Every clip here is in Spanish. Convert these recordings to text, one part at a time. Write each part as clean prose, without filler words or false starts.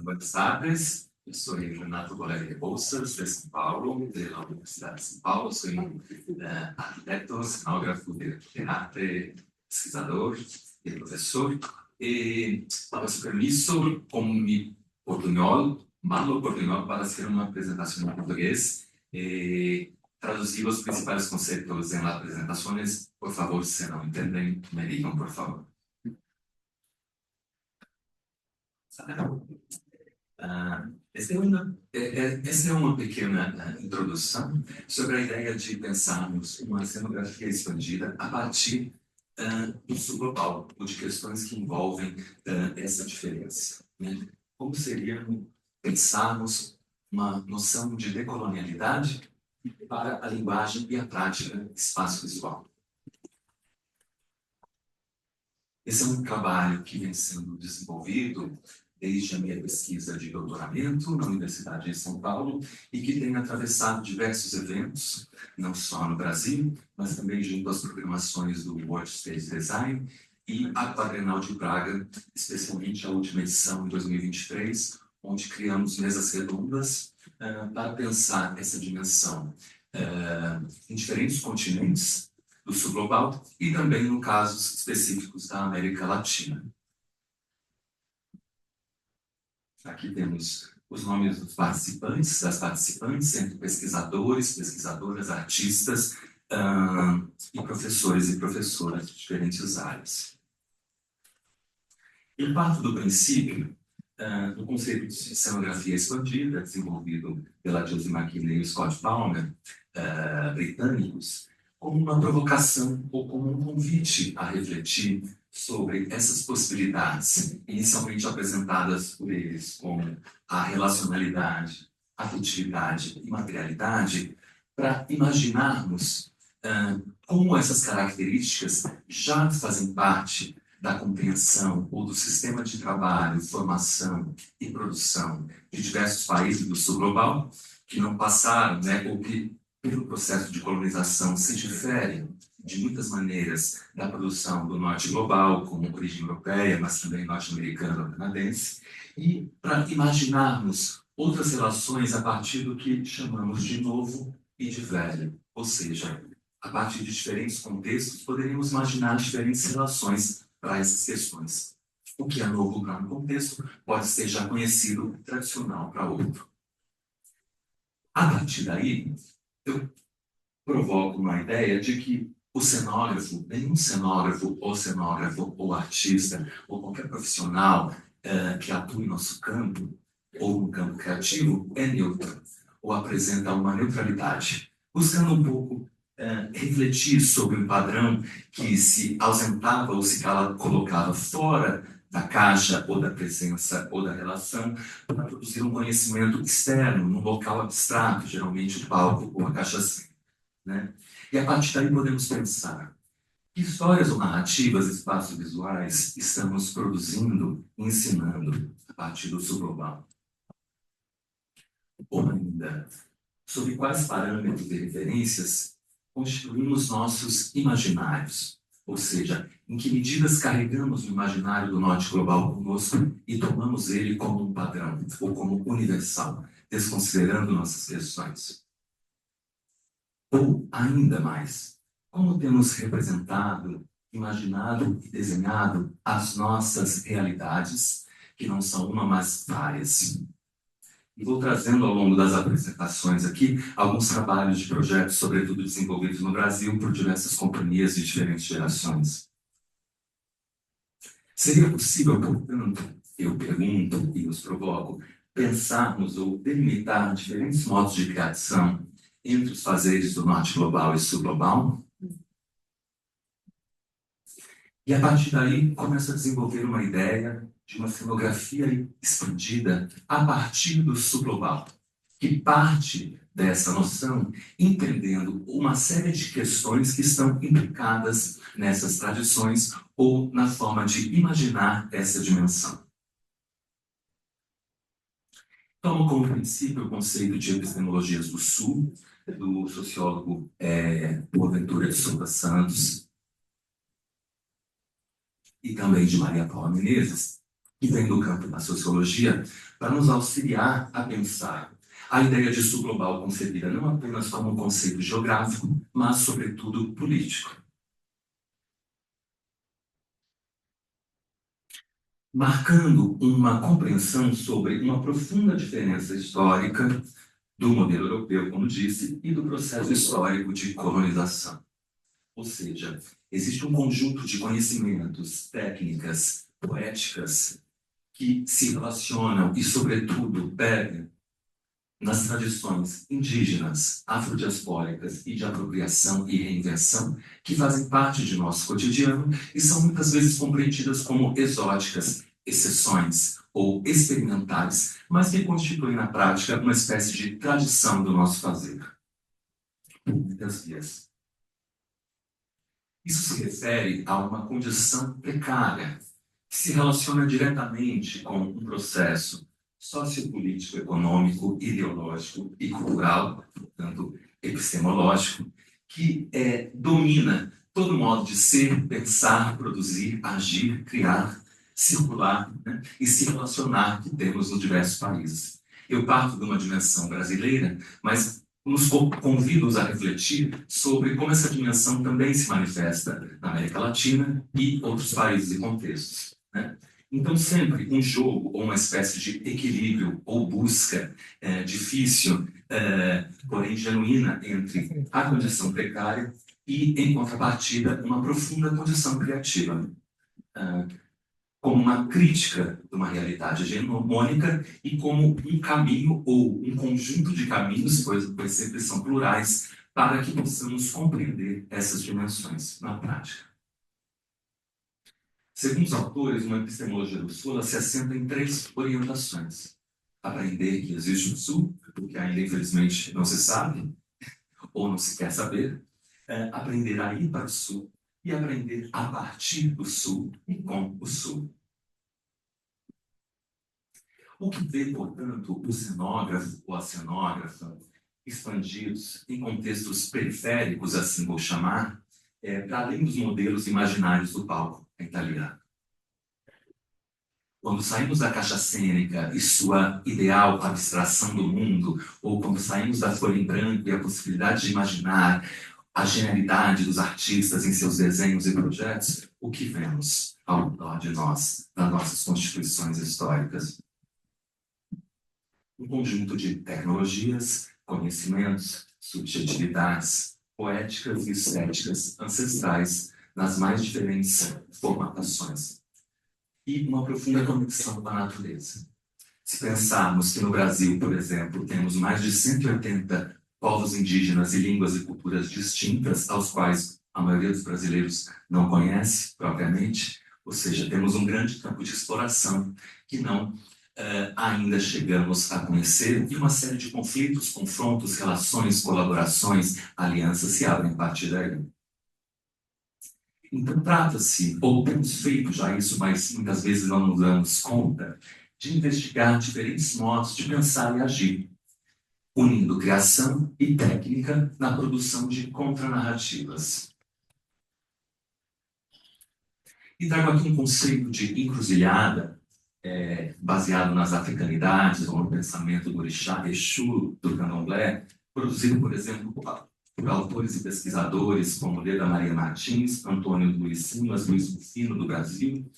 Buenas tardes, eu sou Renato Goleri Rebouças, de São Paulo, da Universidade de São Paulo. Sou arquiteto, cenógrafo, diretor de arte, pesquisador e professor. E, para seu permisso, como mi portunhol, malo portunhol, para hacer uma apresentação em português, traduzir os principais conceitos em las apresentações. Por favor, se não entendem, me digam, por favor. Essa é uma pequena introdução sobre a ideia de pensarmos uma cenografia expandida a partir do subglobal, ou de questões que envolvem essa diferença, né? Como seria pensarmos uma noção de decolonialidade para a linguagem e a prática espaço-visual. Esse é um trabalho que vem sendo desenvolvido desde a minha pesquisa de doutoramento na Universidade de São Paulo e que tem atravessado diversos eventos, não só no Brasil, mas também junto às programações do World Space Design e a Quadrenal de Praga, especialmente a última edição, em 2023, onde criamos mesas redondas para pensar essa dimensão em diferentes continentes do sul global e também em casos específicos da América Latina. Aqui temos os nomes dos participantes, das participantes, entre pesquisadores, pesquisadoras, artistas e professores e professoras de diferentes áreas. Eu parto do princípio do conceito de cenografia expandida, desenvolvido pela Josie McKinney e Scott Palmer, britânicos, como uma provocação ou como um convite a refletir sobre essas possibilidades, inicialmente apresentadas por eles como a relacionalidade, afetividade e materialidade, para imaginarmos como essas características já fazem parte da compreensão ou do sistema de trabalho, formação e produção de diversos países do sul global, que não passaram, ou que, pelo processo de colonização, se diferem de muitas maneiras da produção do norte global, com origem europeia, mas também norte-americana ou canadense, e para imaginarmos outras relações a partir do que chamamos de novo e de velho, ou seja, a partir de diferentes contextos, poderíamos imaginar diferentes relações para essas questões. O que é novo para um contexto pode ser já conhecido, tradicional para outro. A partir daí, eu provoco uma ideia de que o cenógrafo, nenhum cenógrafo ou artista, ou qualquer profissional que atue em nosso campo, ou no campo criativo, é neutro, ou apresenta uma neutralidade, buscando um pouco refletir sobre um padrão que se ausentava ou se colocava fora da caixa, ou da presença, ou da relação, para produzir um conhecimento externo, num local abstrato, geralmente o palco ou a caixa assim, né? E a partir daí podemos pensar que histórias ou narrativas, espaços visuais estamos produzindo, ensinando a partir do subglobal. Ou ainda, sobre quais parâmetros e referências constituímos nossos imaginários, ou seja, em que medidas carregamos o imaginário do norte global conosco e tomamos ele como um padrão ou como universal, desconsiderando nossas questões. Ou, ainda mais, como temos representado, imaginado e desenhado as nossas realidades, que não são uma, mas várias. E vou trazendo ao longo das apresentações aqui alguns trabalhos de projetos, sobretudo desenvolvidos no Brasil por diversas companhias de diferentes gerações. Seria possível, portanto, eu pergunto e os provoco, pensarmos ou delimitar diferentes modos de criação entre os fazeres do norte global e sul global? E a partir daí começa a desenvolver uma ideia de uma cenografia expandida a partir do sul global, que parte dessa noção entendendo uma série de questões que estão implicadas nessas tradições ou na forma de imaginar essa dimensão. Tomo como princípio o conceito de epistemologias do sul, do sociólogo Boaventura de Souza Santos, e também de Maria Paula Menezes, que vem do campo da sociologia, para nos auxiliar a pensar a ideia de sul global concebida não apenas como um conceito geográfico, mas, sobretudo, político. Marcando uma compreensão sobre uma profunda diferença histórica do modelo europeu, como disse, e do processo histórico de colonização. Ou seja, existe um conjunto de conhecimentos, técnicas, poéticas, que se relacionam e, sobretudo, pegam nas tradições indígenas, afrodiaspóricas e de apropriação e reinvenção, que fazem parte de nosso cotidiano e são muitas vezes compreendidas como exóticas, exceções ou experimentais, mas que constituem na prática uma espécie de tradição do nosso fazer. Muitas vezes. Isso se refere a uma condição precária, que se relaciona diretamente com um processo sociopolítico, econômico, ideológico e cultural, portanto, epistemológico, que domina todo modo de ser, pensar, produzir, agir, criar, circular, né, e se relacionar que temos nos diversos países. Eu parto de uma dimensão brasileira, mas nos convido a refletir sobre como essa dimensão também se manifesta na América Latina e outros países e contextos, né? Então, sempre um jogo ou uma espécie de equilíbrio ou busca difícil, porém genuína, entre a condição precária e, em contrapartida, uma profunda condição criativa, como uma crítica de uma realidade hegemônica e como um caminho ou um conjunto de caminhos, pois sempre são plurais, para que possamos compreender essas dimensões na prática. Segundo os autores, uma epistemologia do Sul ela se assenta em 3 orientações. Aprender que existe um Sul, porque ainda infelizmente não se sabe, ou não se quer saber. Aprender a ir para o Sul e aprender a partir do Sul e com o Sul. O que vê, portanto, o cenógrafo ou a cenógrafa expandidos em contextos periféricos, assim vou chamar, para além dos modelos imaginários do palco italiano. Quando saímos da caixa cênica e sua ideal abstração do mundo, ou quando saímos da folha em branco e a possibilidade de imaginar a genialidade dos artistas em seus desenhos e projetos, o que vemos ao redor de nós, das nossas constituições históricas? Um conjunto de tecnologias, conhecimentos, subjetividades, poéticas e estéticas ancestrais nas mais diferentes formatações. E uma profunda conexão com a natureza. Se pensarmos que no Brasil, por exemplo, temos mais de 180 povos indígenas e línguas e culturas distintas, aos quais a maioria dos brasileiros não conhece propriamente, ou seja, temos um grande campo de exploração que não ainda chegamos a conhecer, e uma série de conflitos, confrontos, relações, colaborações, alianças se abrem a partir daí. Então, trata-se, ou temos feito já isso, mas muitas vezes não nos damos conta, de investigar diferentes modos de pensar e agir, unindo criação e técnica na produção de contranarrativas. E trago aqui um conceito de encruzilhada, baseado nas africanidades, ou no pensamento do orixá, Exu, do candomblé, produzido, por exemplo, por autores e pesquisadores como Leda Maria Martins, Antônio Luiz Simas, Luiz Rufino, do Brasil,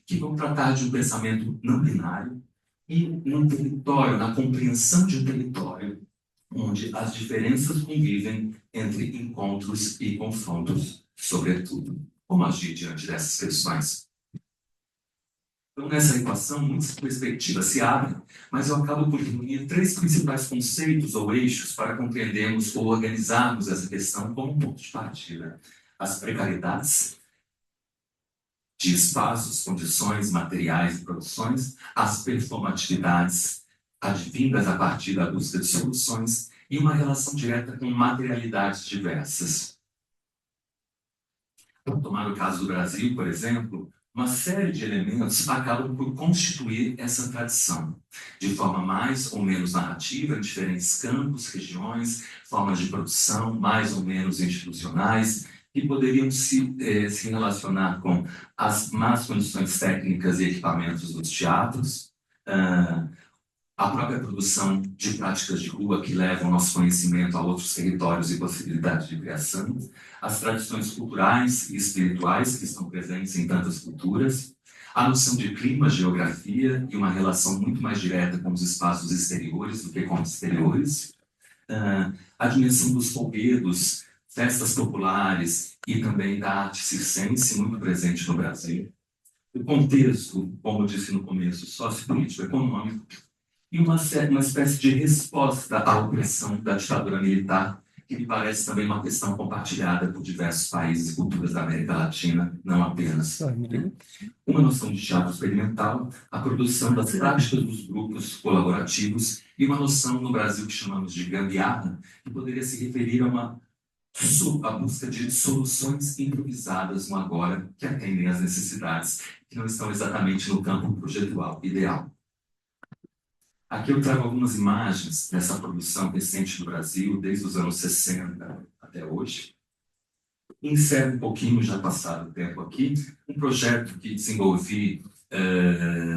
que vão tratar de um pensamento não binário e num território, na compreensão de um território, onde as diferenças convivem entre encontros e confrontos, sobretudo. Como agir diante dessas questões? Então, nessa equação, muitas perspectivas se abrem, mas eu acabo por reunir 3 principais conceitos ou eixos para compreendermos ou organizarmos essa questão como um ponto de partida. As precariedades de espaços, condições, materiais e produções, as performatividades advindas a partir da busca de soluções e uma relação direta com materialidades diversas. Vou tomar o caso do Brasil, por exemplo. Uma série de elementos acabam por constituir essa tradição, de forma mais ou menos narrativa, em diferentes campos, regiões, formas de produção, mais ou menos institucionais, que poderiam se relacionar com as más condições técnicas e equipamentos dos teatros, a própria produção de práticas de rua que levam nosso conhecimento a outros territórios e possibilidades de criação, as tradições culturais e espirituais que estão presentes em tantas culturas, a noção de clima, geografia e uma relação muito mais direta com os espaços exteriores do que com os exteriores, a dimensão dos folguedos, festas populares e também da arte circense muito presente no Brasil, o contexto, como eu disse no começo, sociopolítico, econômico, e uma espécie de resposta à opressão da ditadura militar, que me parece também uma questão compartilhada por diversos países e culturas da América Latina, não apenas. Uma noção de teatro experimental, a produção das práticas dos grupos colaborativos e uma noção no Brasil que chamamos de gambiarra, que poderia se referir a busca de soluções improvisadas no agora que atendem às necessidades que não estão exatamente no campo projetual ideal. Aqui eu trago algumas imagens dessa produção recente do Brasil, desde os anos 60 até hoje. Encerro um pouquinho, já passado o tempo aqui, um projeto que desenvolvi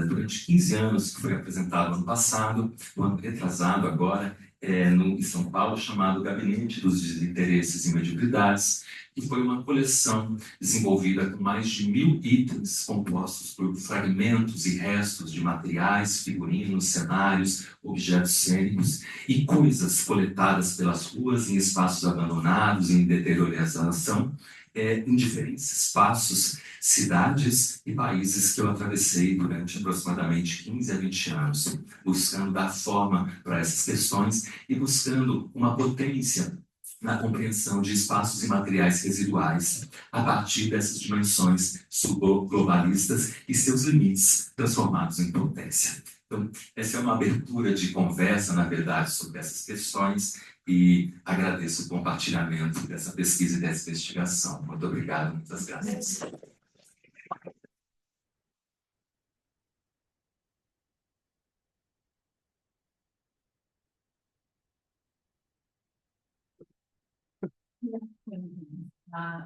durante 15 anos, que foi apresentado ano passado, no ano retrasado agora, em São Paulo, chamado Gabinete dos Desinteresses e Mediocridades, que foi uma coleção desenvolvida com mais de 1000 itens compostos por fragmentos e restos de materiais, figurinos, cenários, objetos cênicos e coisas coletadas pelas ruas em espaços abandonados, em deterioração, em diferentes espaços, cidades e países que eu atravessei durante aproximadamente 15 a 20 anos, buscando dar forma para essas questões e buscando uma potência na compreensão de espaços e materiais residuais a partir dessas dimensões subglobalistas e seus limites transformados em potência. Então, essa é uma abertura de conversa, na verdade, sobre essas questões e agradeço o compartilhamento dessa pesquisa e dessa investigação. Muito obrigado, muitas graças.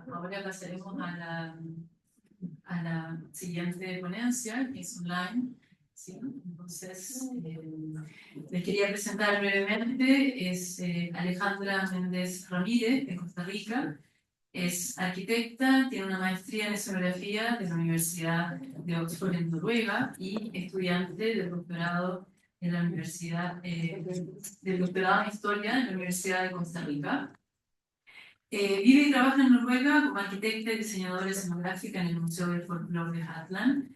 Ahora pasaremos a la siguiente ponencia, que es online. ¿Sí? Entonces, les quería presentar brevemente, es Alejandra Méndez Ramírez, de Costa Rica. Es arquitecta, tiene una maestría en escenografía de la Universidad de Oxford en Noruega y estudiante del doctorado en la Universidad, del doctorado en Historia en la Universidad de Costa Rica. Vive y trabaja en Noruega como arquitecta y diseñadora escenográfica en el Museo del Folklore de Hatland.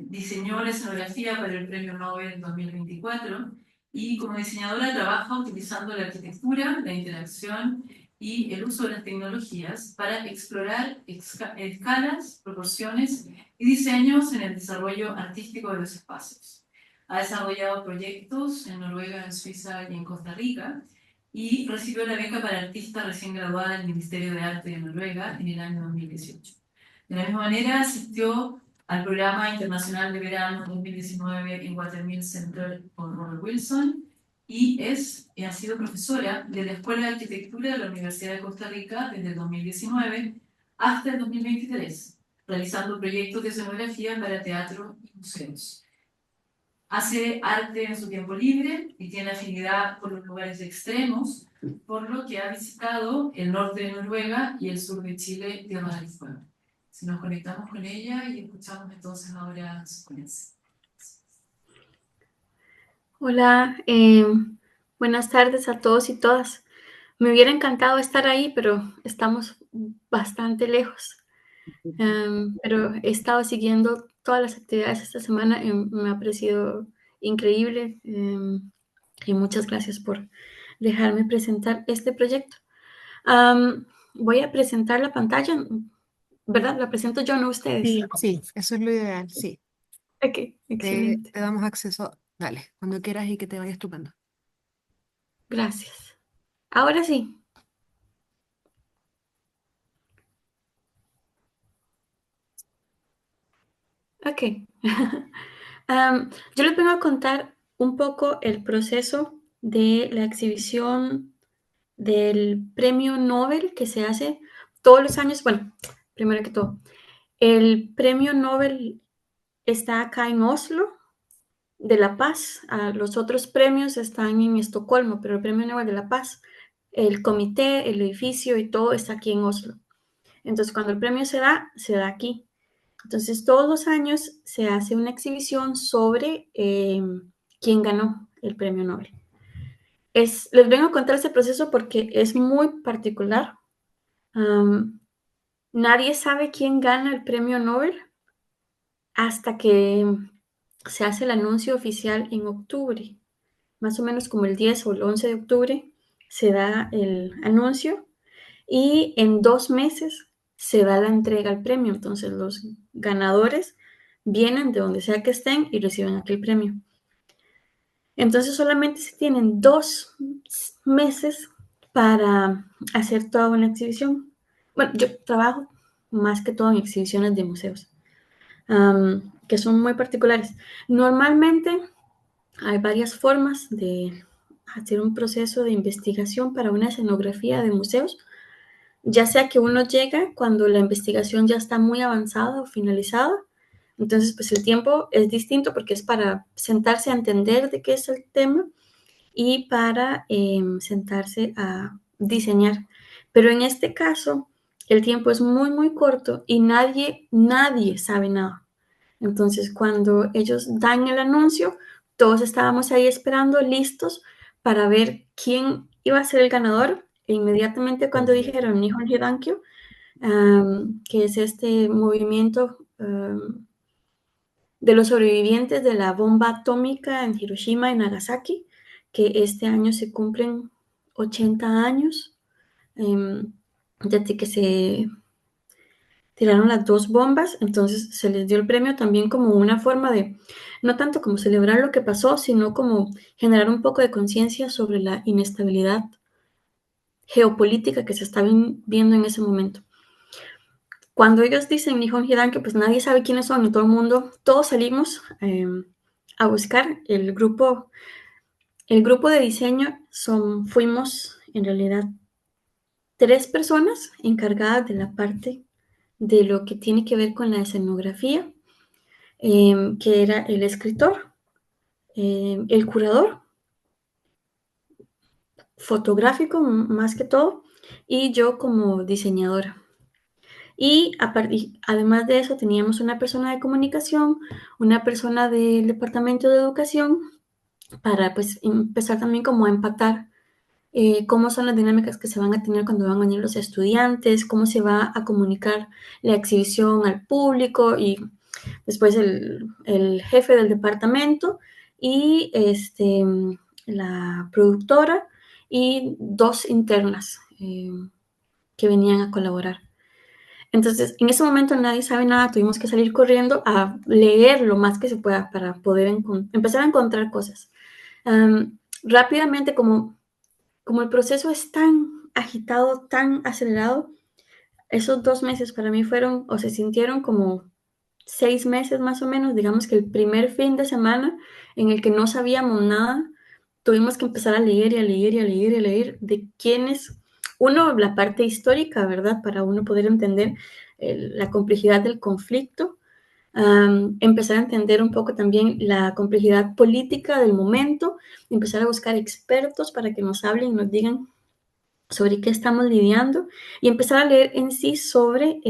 Diseñó la escenografía para el Premio Nobel 2024 y como diseñadora trabaja utilizando la arquitectura, la interacción y el uso de las tecnologías para explorar escalas, proporciones y diseños en el desarrollo artístico de los espacios. Ha desarrollado proyectos en Noruega, en Suiza y en Costa Rica, y recibió la beca para artista recién graduada del Ministerio de Arte de Noruega en el año 2018. De la misma manera, asistió al programa internacional de verano 2019 en Watermill Center con Robert Wilson y ha sido profesora de la Escuela de Arquitectura de la Universidad de Costa Rica desde el 2019 hasta el 2023, realizando proyectos de escenografía para teatro y museos. Hace arte en su tiempo libre y tiene afinidad por los lugares extremos, por lo que ha visitado el norte de Noruega y el sur de Chile, Tierra del Fuego. Si nos conectamos con ella y escuchamos entonces ahora su ponencia. Hola, buenas tardes a todos y todas. Me hubiera encantado estar ahí, pero estamos bastante lejos. Pero he estado siguiendo todas las actividades esta semana y me ha parecido increíble. Y muchas gracias por dejarme presentar este proyecto. Voy a presentar la pantalla, ¿verdad? La presento yo, no ustedes. Sí, eso es lo ideal, sí. Ok, excelente. Te damos acceso, dale, cuando quieras y que te vaya estupendo. Gracias. Ahora sí. Ok. Yo les vengo a contar un poco el proceso de la exhibición del premio Nobel que se hace todos los años. Bueno, primero que todo, el premio Nobel está acá en Oslo de La Paz. Los otros premios están en Estocolmo, pero el Premio Nobel de la Paz, el comité, el edificio y todo está aquí en Oslo. Entonces, cuando el premio se da aquí. Entonces, todos los años se hace una exhibición sobre quién ganó el premio Nobel. Les vengo a contar este proceso porque es muy particular. Nadie sabe quién gana el premio Nobel hasta que se hace el anuncio oficial en octubre. Más o menos como el 10 o el 11 de octubre se da el anuncio y en 2 meses se da la entrega al premio. Entonces los ganadores vienen de donde sea que estén y reciben aquel premio. Entonces solamente se tienen 2 meses para hacer toda una exhibición. Bueno, yo trabajo más que todo en exhibiciones de museos, que son muy particulares. Normalmente hay varias formas de hacer un proceso de investigación para una escenografía de museos, ya sea que uno llega cuando la investigación ya está muy avanzada o finalizada. Entonces, pues el tiempo es distinto porque es para sentarse a entender de qué es el tema y para sentarse a diseñar. Pero en este caso, el tiempo es muy, muy corto y nadie sabe nada. Entonces, cuando ellos dan el anuncio, todos estábamos ahí esperando, listos para ver quién iba a ser el ganador. E inmediatamente cuando dijeron Nihon Hidankyo, que es este movimiento de los sobrevivientes de la bomba atómica en Hiroshima y Nagasaki, que este año se cumplen 80 años desde que se tiraron las 2 bombas. Entonces se les dio el premio también como una forma de, no tanto como celebrar lo que pasó, sino como generar un poco de conciencia sobre la inestabilidad geopolítica que se está viendo en ese momento. Cuando ellos dicen Nihon Hidankyo, pues nadie sabe quiénes son, en todo el mundo, todos salimos a buscar el grupo de diseño. Fuimos en realidad 3 personas encargadas de la parte de lo que tiene que ver con la escenografía, que era el escritor, el curador, fotográfico más que todo, y yo como diseñadora. Y además de eso teníamos una persona de comunicación, una persona del departamento de educación, para pues empezar también como a empatar cómo son las dinámicas que se van a tener cuando van a venir los estudiantes, cómo se va a comunicar la exhibición al público y después el jefe del departamento y la productora y 2 internas que venían a colaborar. Entonces, en ese momento nadie sabe nada, tuvimos que salir corriendo a leer lo más que se pueda para poder empezar a encontrar cosas. Rápidamente, como el proceso es tan agitado, tan acelerado, esos 2 meses para mí fueron o se sintieron como 6 meses más o menos. Digamos que el primer fin de semana en el que no sabíamos nada, tuvimos que empezar a leer y a leer y a leer y a leer de quiénes, la parte histórica, ¿verdad? Para uno poder entender la complejidad del conflicto, empezar a entender un poco también la complejidad política del momento, empezar a buscar expertos para que nos hablen y nos digan sobre qué estamos lidiando y empezar a leer en sí sobre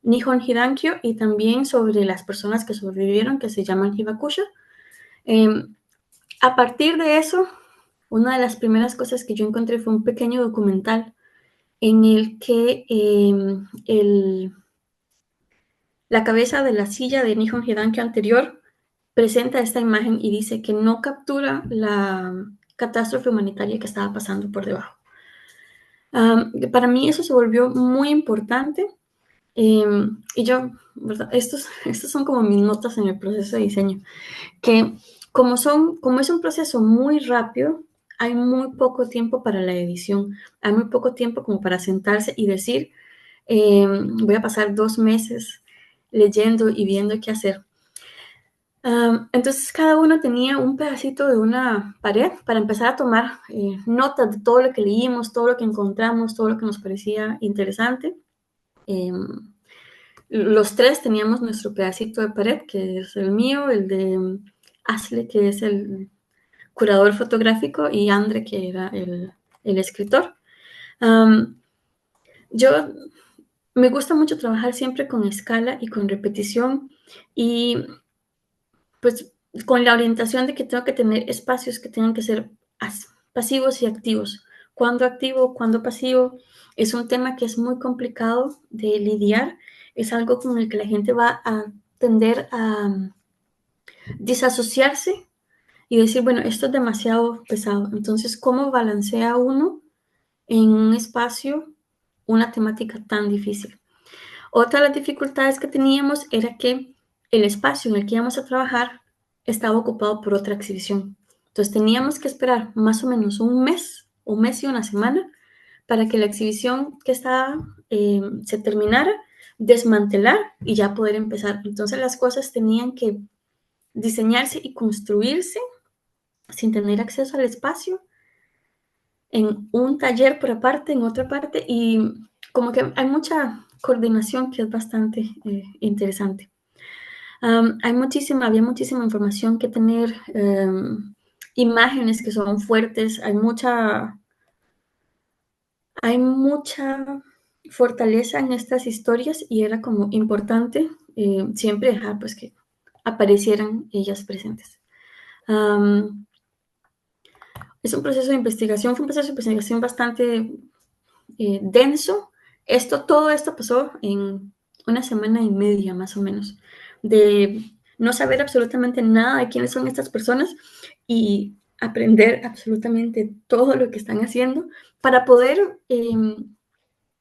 Nihon Hidankyo y también sobre las personas que sobrevivieron, que se llaman Hibakusha. A partir de eso, una de las primeras cosas que yo encontré fue un pequeño documental en el que la cabeza de la silla de Nihon Hidankyo anterior presenta esta imagen y dice que no captura la catástrofe humanitaria que estaba pasando por debajo. Para mí eso se volvió muy importante. Y yo, ¿verdad? Estos son como mis notas en el proceso de diseño, que como es un proceso muy rápido, hay muy poco tiempo para la edición, hay muy poco tiempo como para sentarse y decir, voy a pasar 2 meses leyendo y viendo qué hacer. Entonces cada uno tenía un pedacito de una pared para empezar a tomar notas de todo lo que leímos, todo lo que encontramos, todo lo que nos parecía interesante. Los 3 teníamos nuestro pedacito de pared, que es el mío, el de Asle, que es el curador fotográfico, y Andre, que era el escritor. Yo me gusta mucho trabajar siempre con escala y con repetición, y pues con la orientación de que tengo que tener espacios que tengan que ser pasivos y activos. Cuando activo, cuando pasivo, es un tema que es muy complicado de lidiar, es algo con el que la gente va a tender a disasociarse y decir, bueno, esto es demasiado pesado. Entonces, ¿cómo balancea uno en un espacio una temática tan difícil? Otra de las dificultades que teníamos era que el espacio en el que íbamos a trabajar estaba ocupado por otra exhibición. Entonces teníamos que esperar más o menos un mes y una semana para que la exhibición que estaba se terminara, desmantelar y ya poder empezar. Entonces las cosas tenían que diseñarse y construirse sin tener acceso al espacio, en un taller por aparte, en otra parte, y como que hay mucha coordinación que es bastante interesante. Había muchísima información que tener, imágenes que son fuertes, hay mucha fortaleza en estas historias y era como importante siempre dejar pues que aparecieran ellas presentes. Es un proceso de investigación, fue un proceso de investigación bastante denso. Todo esto pasó en una semana y media más o menos, de no saber absolutamente nada de quiénes son estas personas y aprender absolutamente todo lo que están haciendo para poder,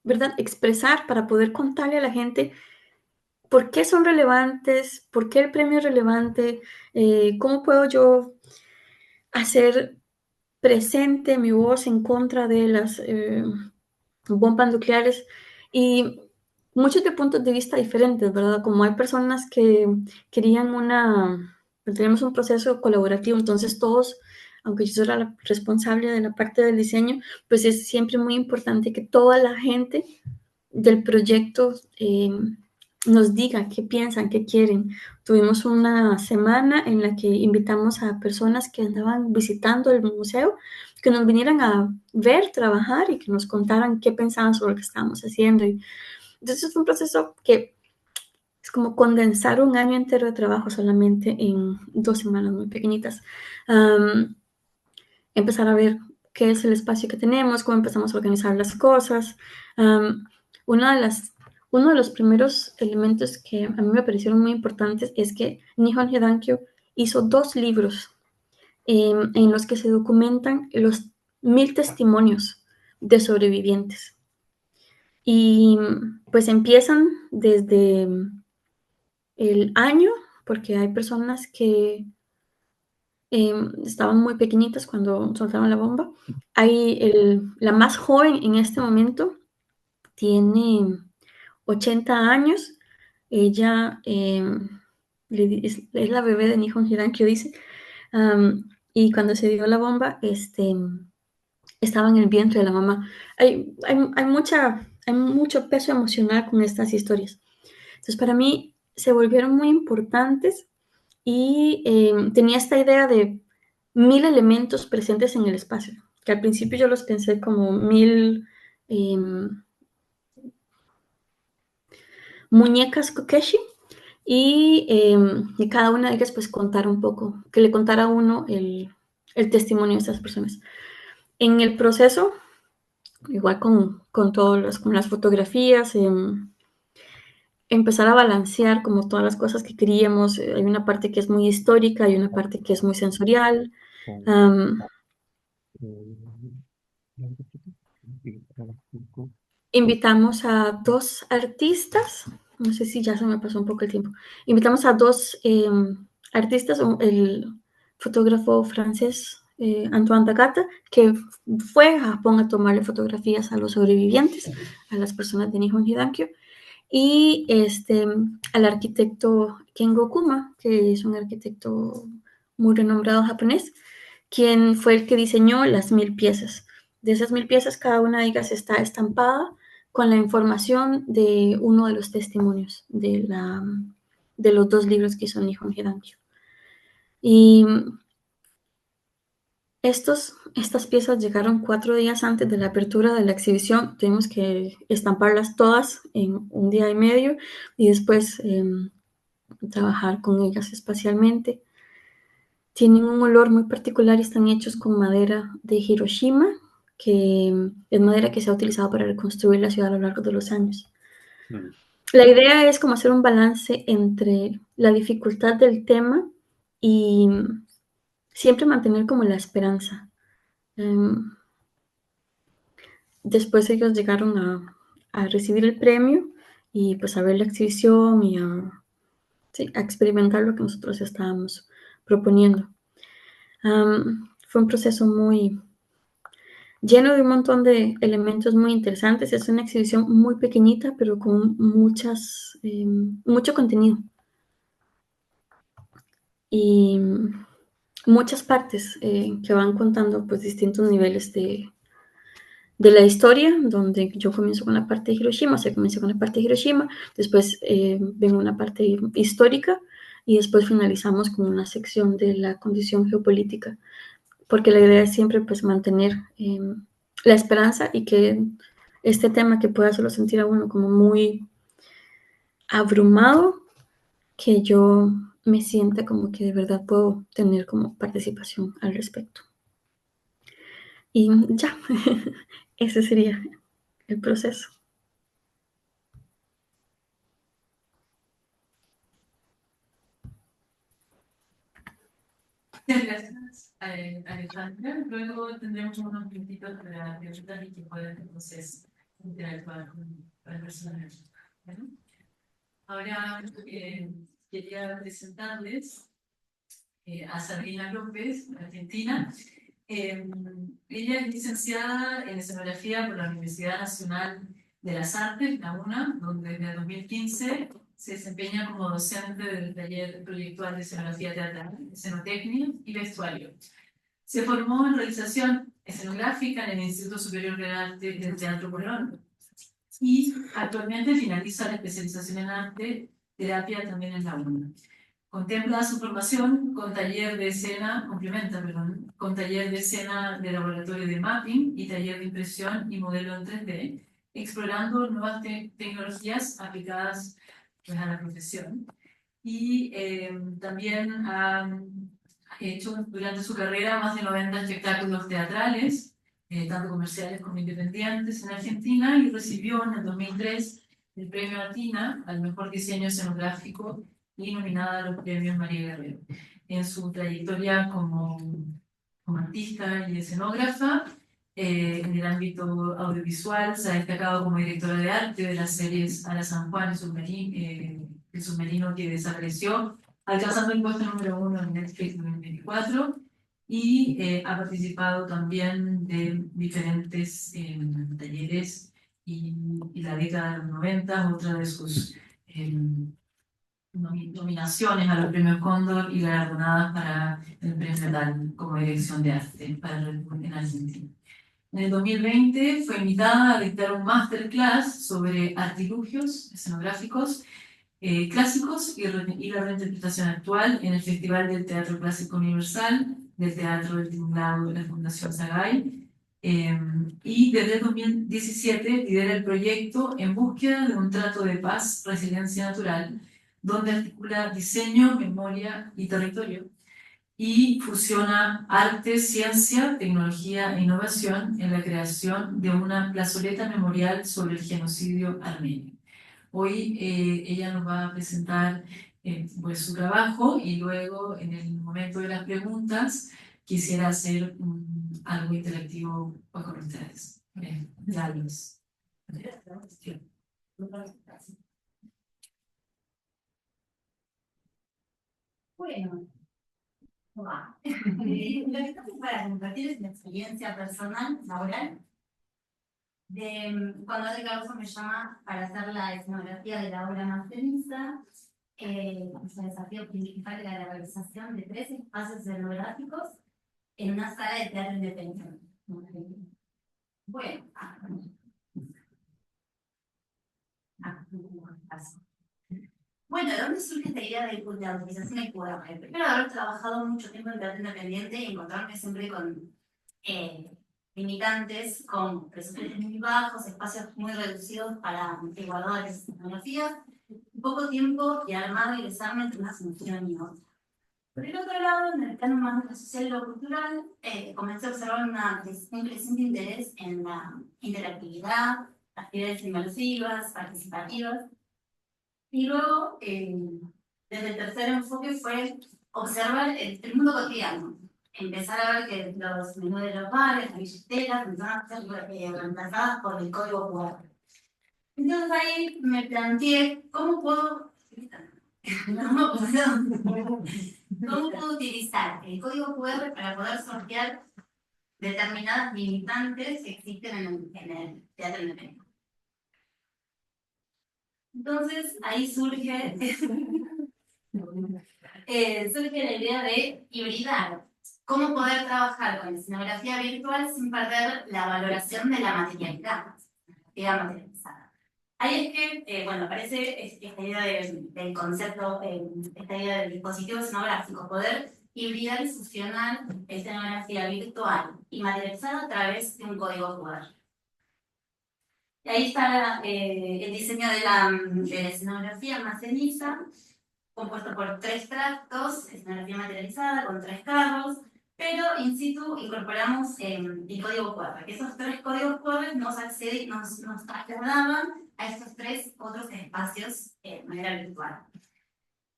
¿verdad?, expresar, para poder contarle a la gente por qué son relevantes, por qué el premio es relevante, cómo puedo yo hacer presente mi voz en contra de las bombas nucleares, y muchos de puntos de vista diferentes, ¿verdad? Como hay personas que querían tenemos un proceso colaborativo, entonces todos, aunque yo soy la responsable de la parte del diseño, pues es siempre muy importante que toda la gente del proyecto nos diga qué piensan, qué quieren. Tuvimos una semana en la que invitamos a personas que andaban visitando el museo, que nos vinieran a ver, trabajar y que nos contaran qué pensaban sobre lo que estábamos haciendo. Y entonces fue un proceso que es como condensar un año entero de trabajo solamente en 2 semanas muy pequeñitas. Empezar a ver qué es el espacio que tenemos, cómo empezamos a organizar las cosas. Uno de los primeros elementos que a mí me parecieron muy importantes es que Nihon Hidankyo hizo 2 libros en los que se documentan los 1000 testimonios de sobrevivientes. Y pues empiezan desde el año, porque hay personas que estaban muy pequeñitas cuando soltaron la bomba. La más joven en este momento tiene 80 años. Ella es la bebé de Nihon Hidankyo, dice. Y cuando se dio la bomba, estaba en el vientre de la mamá. Hay mucho peso emocional con estas historias. Entonces, para mí se volvieron muy importantes y tenía esta idea de 1000 elementos presentes en el espacio, que al principio yo los pensé como 1000 muñecas kokeshi, y cada una de ellas pues contar un poco, que le contara a uno el testimonio de estas personas. En el proceso, igual con todas con las fotografías, empezar a balancear como todas las cosas que queríamos. Hay una parte que es muy histórica, hay una parte que es muy sensorial. Invitamos a 2 artistas, no sé si ya se me pasó un poco el tiempo. Invitamos a 2 artistas, el fotógrafo francés Antoine Tagata, que fue a Japón a tomarle fotografías a los sobrevivientes, a las personas de Nihon Hidankyo, y al arquitecto Kengo Kuma, que es un arquitecto muy renombrado japonés, quien fue el que diseñó las 1000 piezas. De esas 1000 piezas, cada una de ellas está estampada con la información de uno de los testimonios de los 2 libros que hizo Nihon Hidankyo. Y estas piezas llegaron 4 días antes de la apertura de la exhibición. Tuvimos que estamparlas todas en un día y medio y después trabajar con ellas espacialmente. Tienen un olor muy particular y están hechos con madera de Hiroshima, que es madera que se ha utilizado para reconstruir la ciudad a lo largo de los años. La idea es como hacer un balance entre la dificultad del tema y siempre mantener como la esperanza. Después ellos llegaron a recibir el premio y pues a ver la exhibición y sí, a experimentar lo que nosotros estábamos proponiendo. Fue un proceso muy lleno de un montón de elementos muy interesantes. Es una exhibición muy pequeñita, pero con mucho contenido y muchas partes que van contando pues distintos niveles de la historia, donde yo comienzo con la parte de Hiroshima, se comienza con la parte de Hiroshima, después vengo una parte histórica y después finalizamos con una sección de la condición geopolítica, porque la idea es siempre pues mantener la esperanza y que este tema que pueda hacerlo sentir a uno como muy abrumado, que yo me sienta como que de verdad puedo tener como participación al respecto. Y ya, ese sería el proceso. Muchas gracias, Alejandra. Luego tendremos unos minutitos para preguntas y que puedan entonces interactuar con las personas. ¿Bueno? Ahora quería presentarles a Sabrina López, argentina. Ella es licenciada en escenografía por la Universidad Nacional de las Artes, la UNA, donde desde 2015 se desempeña como docente del taller proyectual de escenografía teatral, escenotecnia y vestuario. Se formó en realización escenográfica en el Instituto Superior de Arte del Teatro Colón y actualmente finaliza la especialización en arte terapia también en la UNA. Contempla su formación con taller de escena, complementa, perdón, con taller de escena de laboratorio de mapping y taller de impresión y modelo en 3D, explorando nuevas tecnologías aplicadas pues, a la profesión. Y también ha hecho durante su carrera más de 90 espectáculos teatrales, tanto comerciales como independientes, en Argentina, y recibió en el 2003 el premio Atina al mejor diseño escenográfico y nominada a los premios María Guerrero. En su trayectoria como artista y escenógrafa, en el ámbito audiovisual, se ha destacado como directora de arte de las series A la San Juan, El submarino que desapareció, alcanzando el puesto número 1 en Netflix en 2024, y ha participado también de diferentes talleres y la década de los 90, otra de sus nominaciones a los premios Cóndor y galardonadas para el premio TAL como dirección de arte en Argentina. En el 2020 fue invitada a dictar un masterclass sobre artilugios escenográficos clásicos y la reinterpretación actual en el Festival del Teatro Clásico Universal del Teatro del Tinglado de la Fundación Sagay. Y desde el 2017 lidera el proyecto En búsqueda de un trato de paz, resiliencia natural, donde articula diseño, memoria y territorio, y fusiona arte, ciencia, tecnología e innovación en la creación de una plazoleta memorial sobre el genocidio armenio. Hoy ella nos va a presentar pues, su trabajo y luego en el momento de las preguntas quisiera hacer algo interactivo pues, con ustedes. Ya los... Bueno, va. Lo que estamos para compartir es una experiencia personal, laboral, de cuando Ale Cardoso me llama para hacer la escenografía de la obra Masteriza. El desafío principal era la realización de 3 espacios escenográficos en una sala de teatro independiente. Bueno, Bueno, ¿de dónde surge esta idea de la utilización del QR? Primero, haber trabajado mucho tiempo en teatro independiente y encontrarme siempre con limitantes, con presupuestos muy bajos, espacios muy reducidos para guardar esas tecnologías, poco tiempo y armar y desarme entre una función y otra. Por el otro lado, en el plano más de lo social y lo cultural, comencé a observar un creciente interés en la interactividad, actividades inmersivas, participativas, y luego, desde el tercer enfoque fue observar el mundo cotidiano. Empezar a ver que los menús de los bares, las billeteras, empezaron a ser reemplazadas por el código QR. Entonces ahí me planteé, ¿cómo puedo, cómo puedo utilizar el código QR para poder sortear determinadas limitantes que existen en el teatro independiente? Entonces ahí surge la idea de hibridar. ¿Cómo poder trabajar con escenografía virtual sin perder la valoración de la materialidad materializada? Ahí es que, bueno, aparece esta idea del concepto, esta idea del dispositivo escenográfico, poder hibridar y fusionar escenografía virtual y materializada a través de un código QR. Y ahí está el diseño de la escenografía más ceniza, compuesto por 3 tractos, escenografía materializada con 3 carros, pero in situ incorporamos el código QR, que esos 3 códigos QR nos trasladaban a estos 3 otros espacios de manera virtual.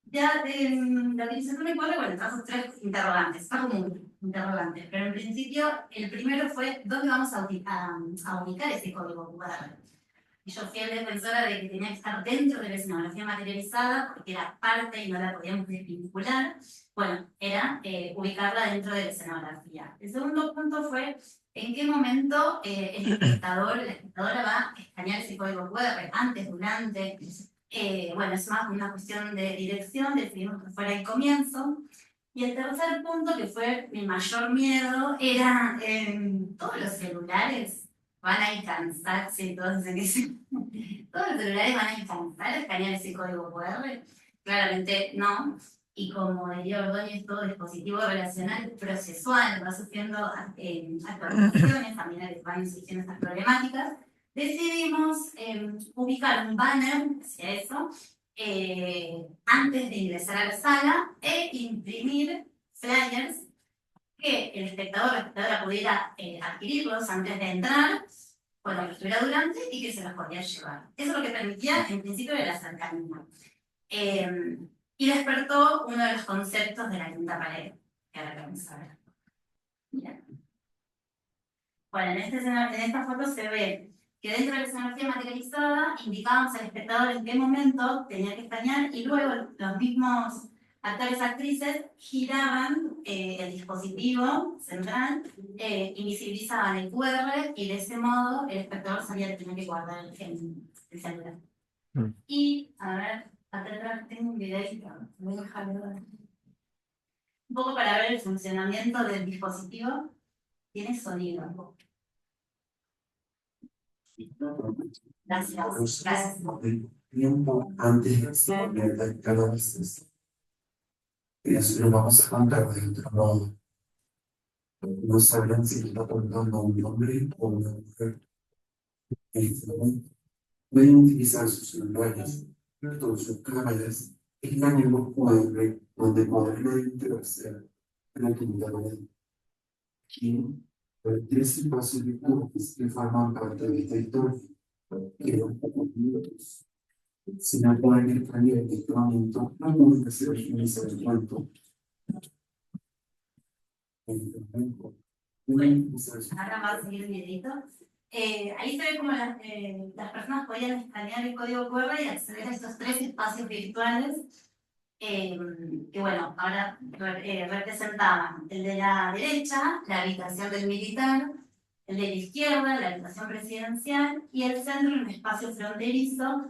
Ya la utilización del QR, bueno, trajo 3 interrogantes, trajo muchos interrogantes, pero en principio el primero fue ¿dónde vamos a ubicar ese código QR? Y yo fui defensora de que tenía que estar dentro de la escenografía materializada porque era parte y no la podíamos desvincular. Bueno, era ubicarla dentro de la escenografía. El segundo punto fue en qué momento el espectador, la espectadora va a escanear ese código QR, antes, durante. Bueno, es más una cuestión de dirección, decidimos que fuera el comienzo. Y el tercer punto, que fue mi mayor miedo, era todos los celulares van a alcanzarse, todos los celulares van a alcanzar a escanear ese código QR. Claramente no. Y como diría Ordóñez, todo dispositivo relacional procesual va sufriendo actualizaciones, también van surgiendo estas problemáticas. Decidimos ubicar un banner hacia eso antes de ingresar a la sala e imprimir flyers que el espectador o la espectadora pudiera adquirirlos antes de entrar, cuando lo estuviera durante, y que se los podía llevar. Eso es lo que permitía, en principio, el acercamiento. Y despertó uno de los conceptos de la quinta pared, que ahora vamos a ver. Bien. Bueno, en esta foto se ve que dentro de la escenografía materializada indicábamos al espectador en qué momento tenía que escanear y luego los mismos actores actrices giraban el dispositivo central, invisibilizaban el QR y de ese modo el espectador sabía que tenía que guardar el celular. Y, a ver, acá atrás tengo un videito, voy a dejarlo un poco para ver el funcionamiento del dispositivo. Tiene sonido. Gracias. Gracias. Tiempo antes de exponer las calabazas. Eso lo vamos a contar de otro modo. No sabrán si está contando un hombre o una mujer. En este momento, pueden utilizar sus celulares, todas sus cámaras, están en los QR donde podrán enterarse de la actividad de aquí. Hay 3 espacios virtuales que forman parte de esta historia. Quedan pocos minutos. Si no pueden extrañar en este momento, no pueden hacer el cuento. Ahora va a seguir el videito. Ahí se ve como las personas podían escanear el código QR y acceder a estos 3 espacios virtuales que, bueno, ahora representaban el de la derecha, la habitación del militar, el de la izquierda, la habitación presidencial, y el centro, un espacio fronterizo,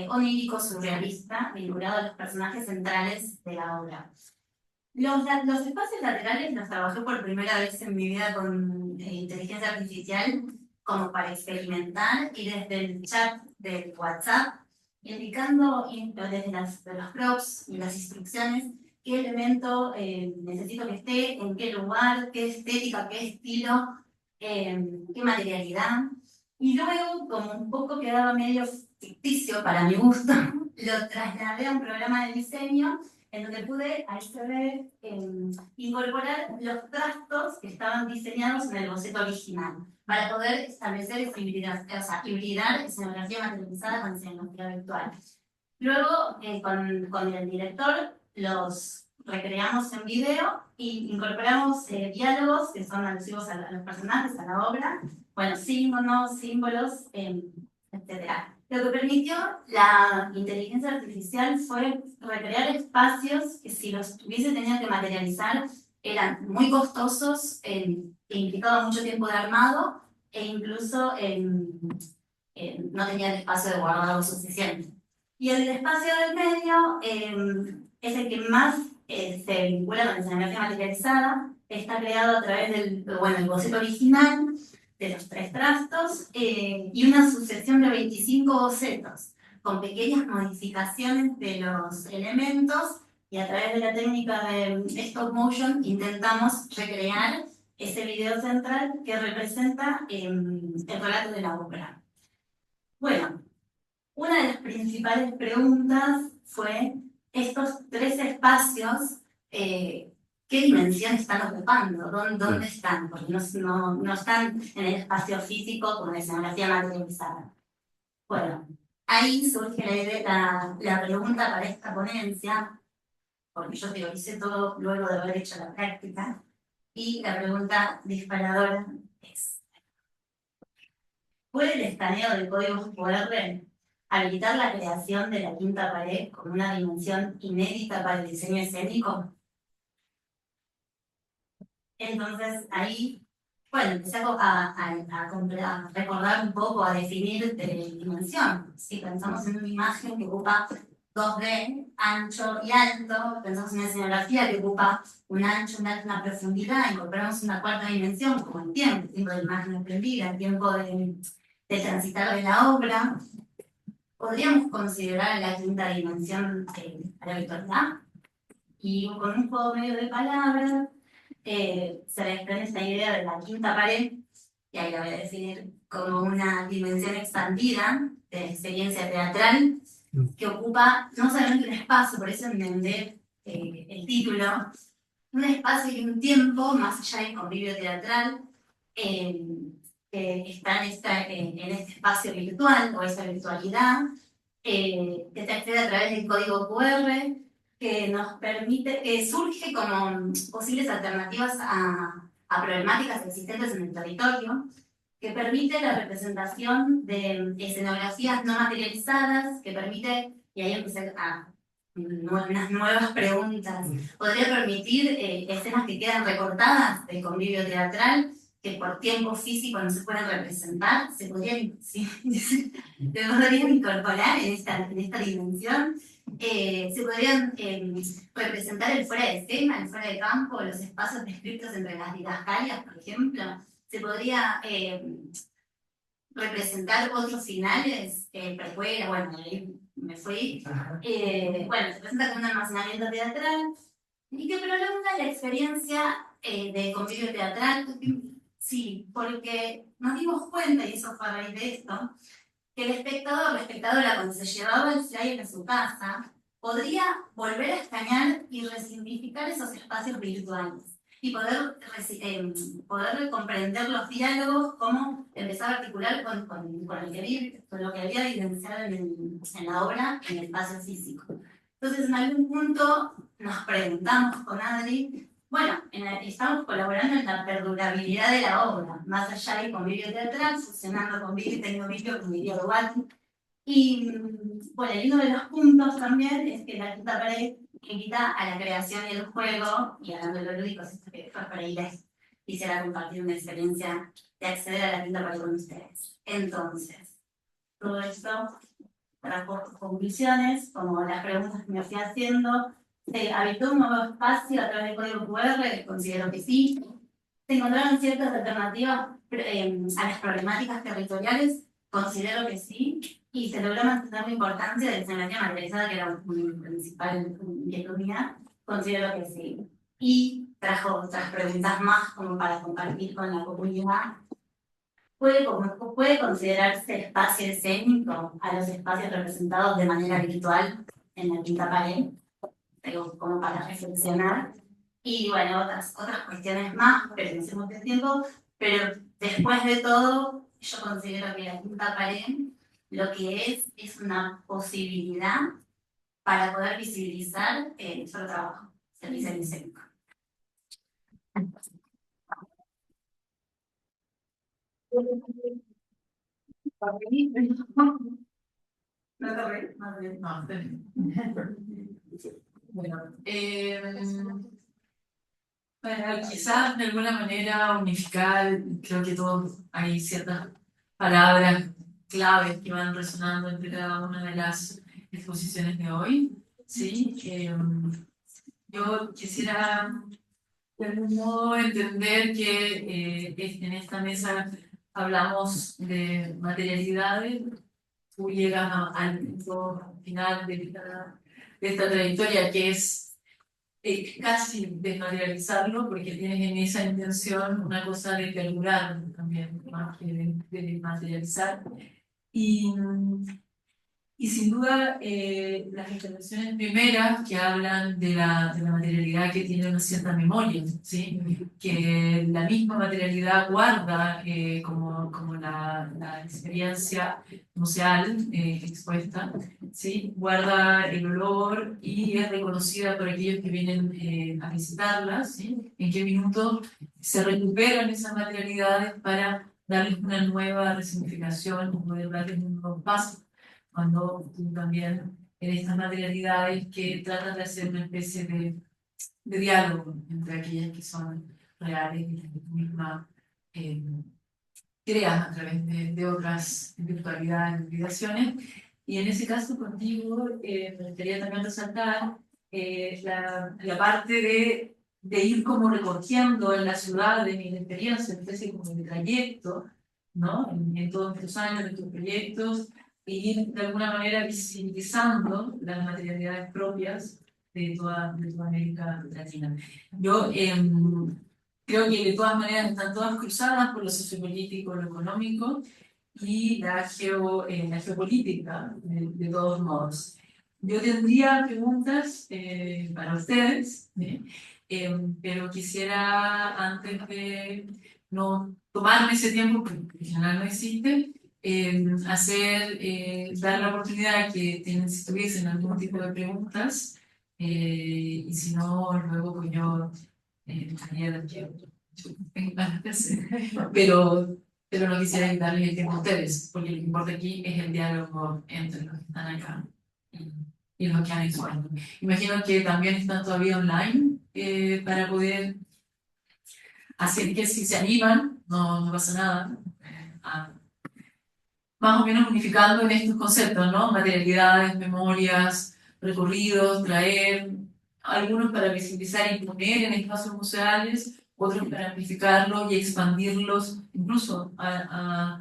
onírico surrealista, vinculado a los personajes centrales de la obra. Los espacios laterales los trabajé por primera vez en mi vida con inteligencia artificial, como para experimentar, y desde el chat del WhatsApp indicando desde de los props y las instrucciones qué elemento necesito que esté, en qué lugar, qué estética, qué estilo, qué materialidad. Y luego, como un poco quedaba medio ficticio para mi gusto, lo trasladé a un programa de diseño en donde pude, ahí se ve, incorporar los trastos que estaban diseñados en el boceto original, para poder establecer esa hibridar escenografía materializada con escenografía virtual. Luego, con el director, los recreamos en video y incorporamos diálogos que son alusivos a los personajes, a la obra, bueno, símbolos, etc. Lo que permitió la inteligencia artificial fue recrear espacios que si los hubiese tenido que materializar eran muy costosos, e implicaban mucho tiempo de armado e incluso no tenían espacio de guardado suficiente. Y el espacio del medio es el que más se vincula con la escenografía materializada, está creado a través del boceto original, de los 3 trastos, y una sucesión de 25 bocetos, con pequeñas modificaciones de los elementos, y a través de la técnica de stop motion intentamos recrear ese video central que representa el relato de la ópera. Bueno, una de las principales preguntas fue estos 3 espacios, ¿qué dimensión están ocupando? ¿Dónde están? Porque no están en el espacio físico con la escenografía materializada. Bueno, ahí surge la pregunta para esta ponencia, porque yo teoricé todo luego de haber hecho la práctica, y la pregunta disparadora es: ¿puede el escaneo del código QR habilitar la creación de la quinta pared con una dimensión inédita para el diseño escénico? Entonces ahí, bueno, empecé a recordar un poco, a definir dimensión. Si pensamos en una imagen que ocupa 2D, ancho y alto, pensamos en una escenografía que ocupa un ancho, un alto, una profundidad, incorporamos una 4ª dimensión, como el tiempo de la imagen aprendida, el tiempo de transitar de la obra. ¿Podríamos considerar la 5ª dimensión a la virtualidad? Y con un juego medio de palabras, se desprende esta idea de la 5ª pared, y ahí la voy a definir como una dimensión expandida de la experiencia teatral, que ocupa no solamente un espacio, por eso entendé el título, un espacio y un tiempo más allá del convivio teatral, que está en este espacio virtual, o esa virtualidad, que se accede a través del código QR, que nos permite, que surge como posibles alternativas a problemáticas existentes en el territorio, que permite la representación de escenografías no materializadas, que permite, y ahí empecé a unas nuevas preguntas, podría permitir escenas que quedan recortadas del convivio teatral, que por tiempo físico no se pueden representar, se podrían incorporar en esta dimensión. Se podrían representar el fuera de escena, el fuera de campo, los espacios descritos entre las didascalias, por ejemplo. Se podría representar otros finales, precuela, bueno, ahí me fui. Bueno, se presenta como un almacenamiento teatral y que prolonga la experiencia de convivio teatral. Sí, porque nos dimos cuenta, y eso fue a raíz de esto, que el espectador o la espectadora, cuando se llevaba el flyer a su casa, podría volver a escanear y resignificar esos espacios virtuales y poder comprender los diálogos, cómo empezar a articular con lo que había evidenciado en la obra, en el espacio físico. Entonces, en algún punto nos preguntamos con Adri, bueno, estamos colaborando en la perdurabilidad de la obra, más allá del convivio teatral, fusionando convivio y tecnovivio, como diría Duarte. Y bueno, y uno de los puntos también es que la 5ª pared invita a la creación y el juego, y hablando de lo lúdico, esto que después por ahí les quisiera compartir una experiencia de acceder a la 5ª pared con ustedes. Entonces, todo esto trajo conclusiones, como las preguntas que me fui haciendo. ¿Se habitó un nuevo espacio a través del código QR? Considero que sí. ¿Se encontraron ciertas alternativas a las problemáticas territoriales? Considero que sí. y se logró mantener la importancia de la escenografía materializada, que era mi principal inquietud mía, considero que sí. Y trajo otras preguntas más como para compartir con la comunidad. ¿Puede considerarse espacio escénico a los espacios representados de manera virtual en la quinta pared? Pero como para reflexionar. Y bueno, otras cuestiones más, pero no hacemos de tiempo. Pero después de todo, yo considero que la quinta pared lo que es una posibilidad para poder visibilizar nuestro trabajo, el diseño escénico. ¿No te reí? No, está bien. Bueno, para quizás de alguna manera unificar, creo que todos hay ciertas palabras claves que van resonando entre cada una de las exposiciones de hoy, ¿sí? Yo quisiera de algún modo entender que en esta mesa hablamos de materialidades. Tú llegas al punto final de esta trayectoria, que es casi desmaterializarlo, porque tienes en esa intención una cosa de perdurar también, más que de materializar. Y sin duda, las intervenciones primeras que hablan de la materialidad que tiene una cierta memoria, ¿sí? Que la misma materialidad guarda como la experiencia museal expuesta, ¿sí? Guarda el olor y es reconocida por aquellos que vienen a visitarla, ¿sí? En qué minuto se recuperan esas materialidades para darles una nueva resignificación o poder darles un nuevo paso cuando tú también en estas materialidades que tratan de hacer una especie de diálogo entre aquellas que son reales y las que tú misma creas a través de otras virtualidades, hibridaciones. Y en ese caso contigo me gustaría también resaltar la parte de ir como recogiendo en la ciudad de mi experiencia, una especie como de trayecto, ¿no? En todos estos años, de tus proyectos, y ir de alguna manera visibilizando las materialidades propias de toda América Latina. Yo creo que de todas maneras están todas cruzadas por lo sociopolítico, lo económico y la geopolítica, de todos modos. Yo tendría preguntas para ustedes, pero quisiera, antes de no tomarme ese tiempo, que en general no existe, dar la oportunidad a que si tuviesen algún tipo de preguntas, y si no, luego pues yo haría lo que tengo ganas de hacer. Pero no quisiera quitarles el tiempo a ustedes, porque lo que importa aquí es el diálogo entre los que están acá y los que han expuesto. Imagino que también están todavía online para poder hacer que si se animan, no pasa nada, más o menos unificando en estos conceptos, ¿no? Materialidades, memorias, recorridos, traer, algunos para visibilizar y poner en espacios museales, otros para amplificarlos y expandirlos incluso a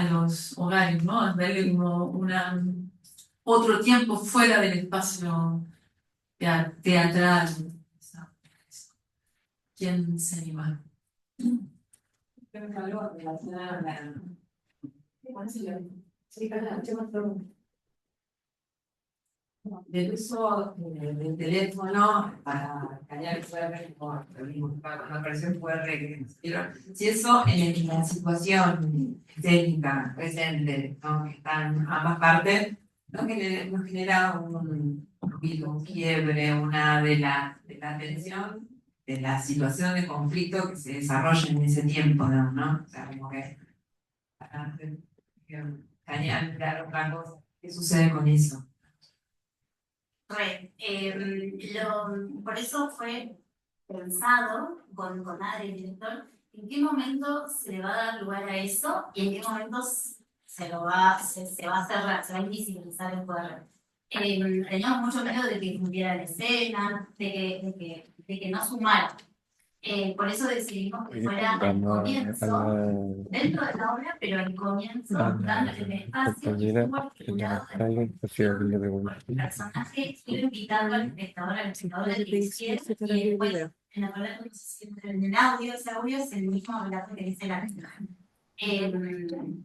los hogares, ¿no? A darle como otro tiempo fuera del espacio teatral. ¿Quién se anima? Creo que algo relacionado a la... del uso del teléfono para escanear QR, cuando apareció el QR que nos dieron. Si eso en la situación técnica presente, ¿no? Que están ambas partes, nos genera un ruido, un quiebre, una de la tensión, de la situación de conflicto que se desarrolla en ese tiempo, ¿no? O sea, como que escanear otra cosa. ¿Qué sucede con eso? Por eso fue pensado con Adri, el director, en qué momento se le va a dar lugar a eso y en qué momento se va a cerrar, se va a invisibilizar el poder. Teníamos mucho miedo de que cumpliera la escena, de que no sumara. Por eso decidimos que fuera al comienzo, dentro de la obra, pero al comienzo, dándole el espacio que estuvo articulado por el personaje, ir invitando al espectador a que quisiera, y después, en el relato que se siente en el audio, ese audio es el mismo relato que dice la canción.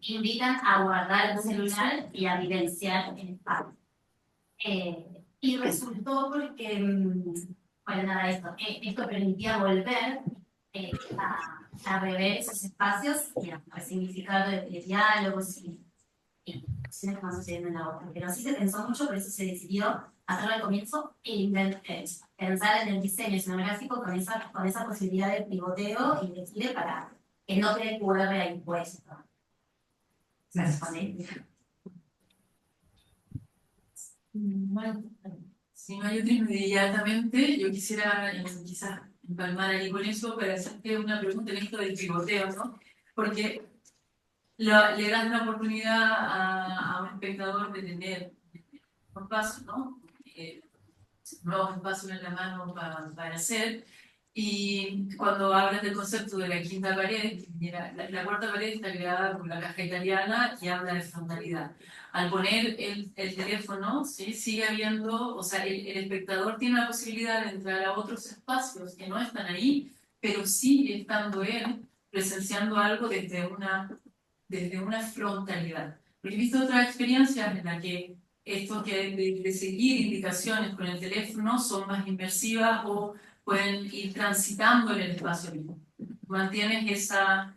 Invitan a guardar el celular y a vivenciar el espacio. Y resultó porque, bueno, nada, esto permitía volver a rever esos espacios y a significar de diálogos y cuestiones que van sucediendo en la obra. Pero sí se pensó mucho, por eso se decidió hacerlo al comienzo e pensar en el diseño escenográfico con esa posibilidad de pivoteo y de gire para que no quede QR ahí puesto. ¿Se responde? Bueno, si no hay otra inmediatamente, yo quisiera quizás empalmar ahí con eso para hacerte una pregunta en esto del pivoteo, ¿no? Porque le das la oportunidad a un espectador de tener un paso, ¿no? Nuevos espacios en la mano para hacer. Y cuando hablas del concepto de la quinta pared, mira, la cuarta pared está creada por la caja italiana y habla de frontalidad. Al poner el teléfono, ¿sí? Sigue habiendo, o sea, el espectador tiene la posibilidad de entrar a otros espacios que no están ahí, pero sigue estando él presenciando algo desde una frontalidad. Porque he visto otras experiencias en las que esto que de seguir indicaciones con el teléfono son más inmersivas o pueden ir transitando en el espacio mismo. Mantienes esa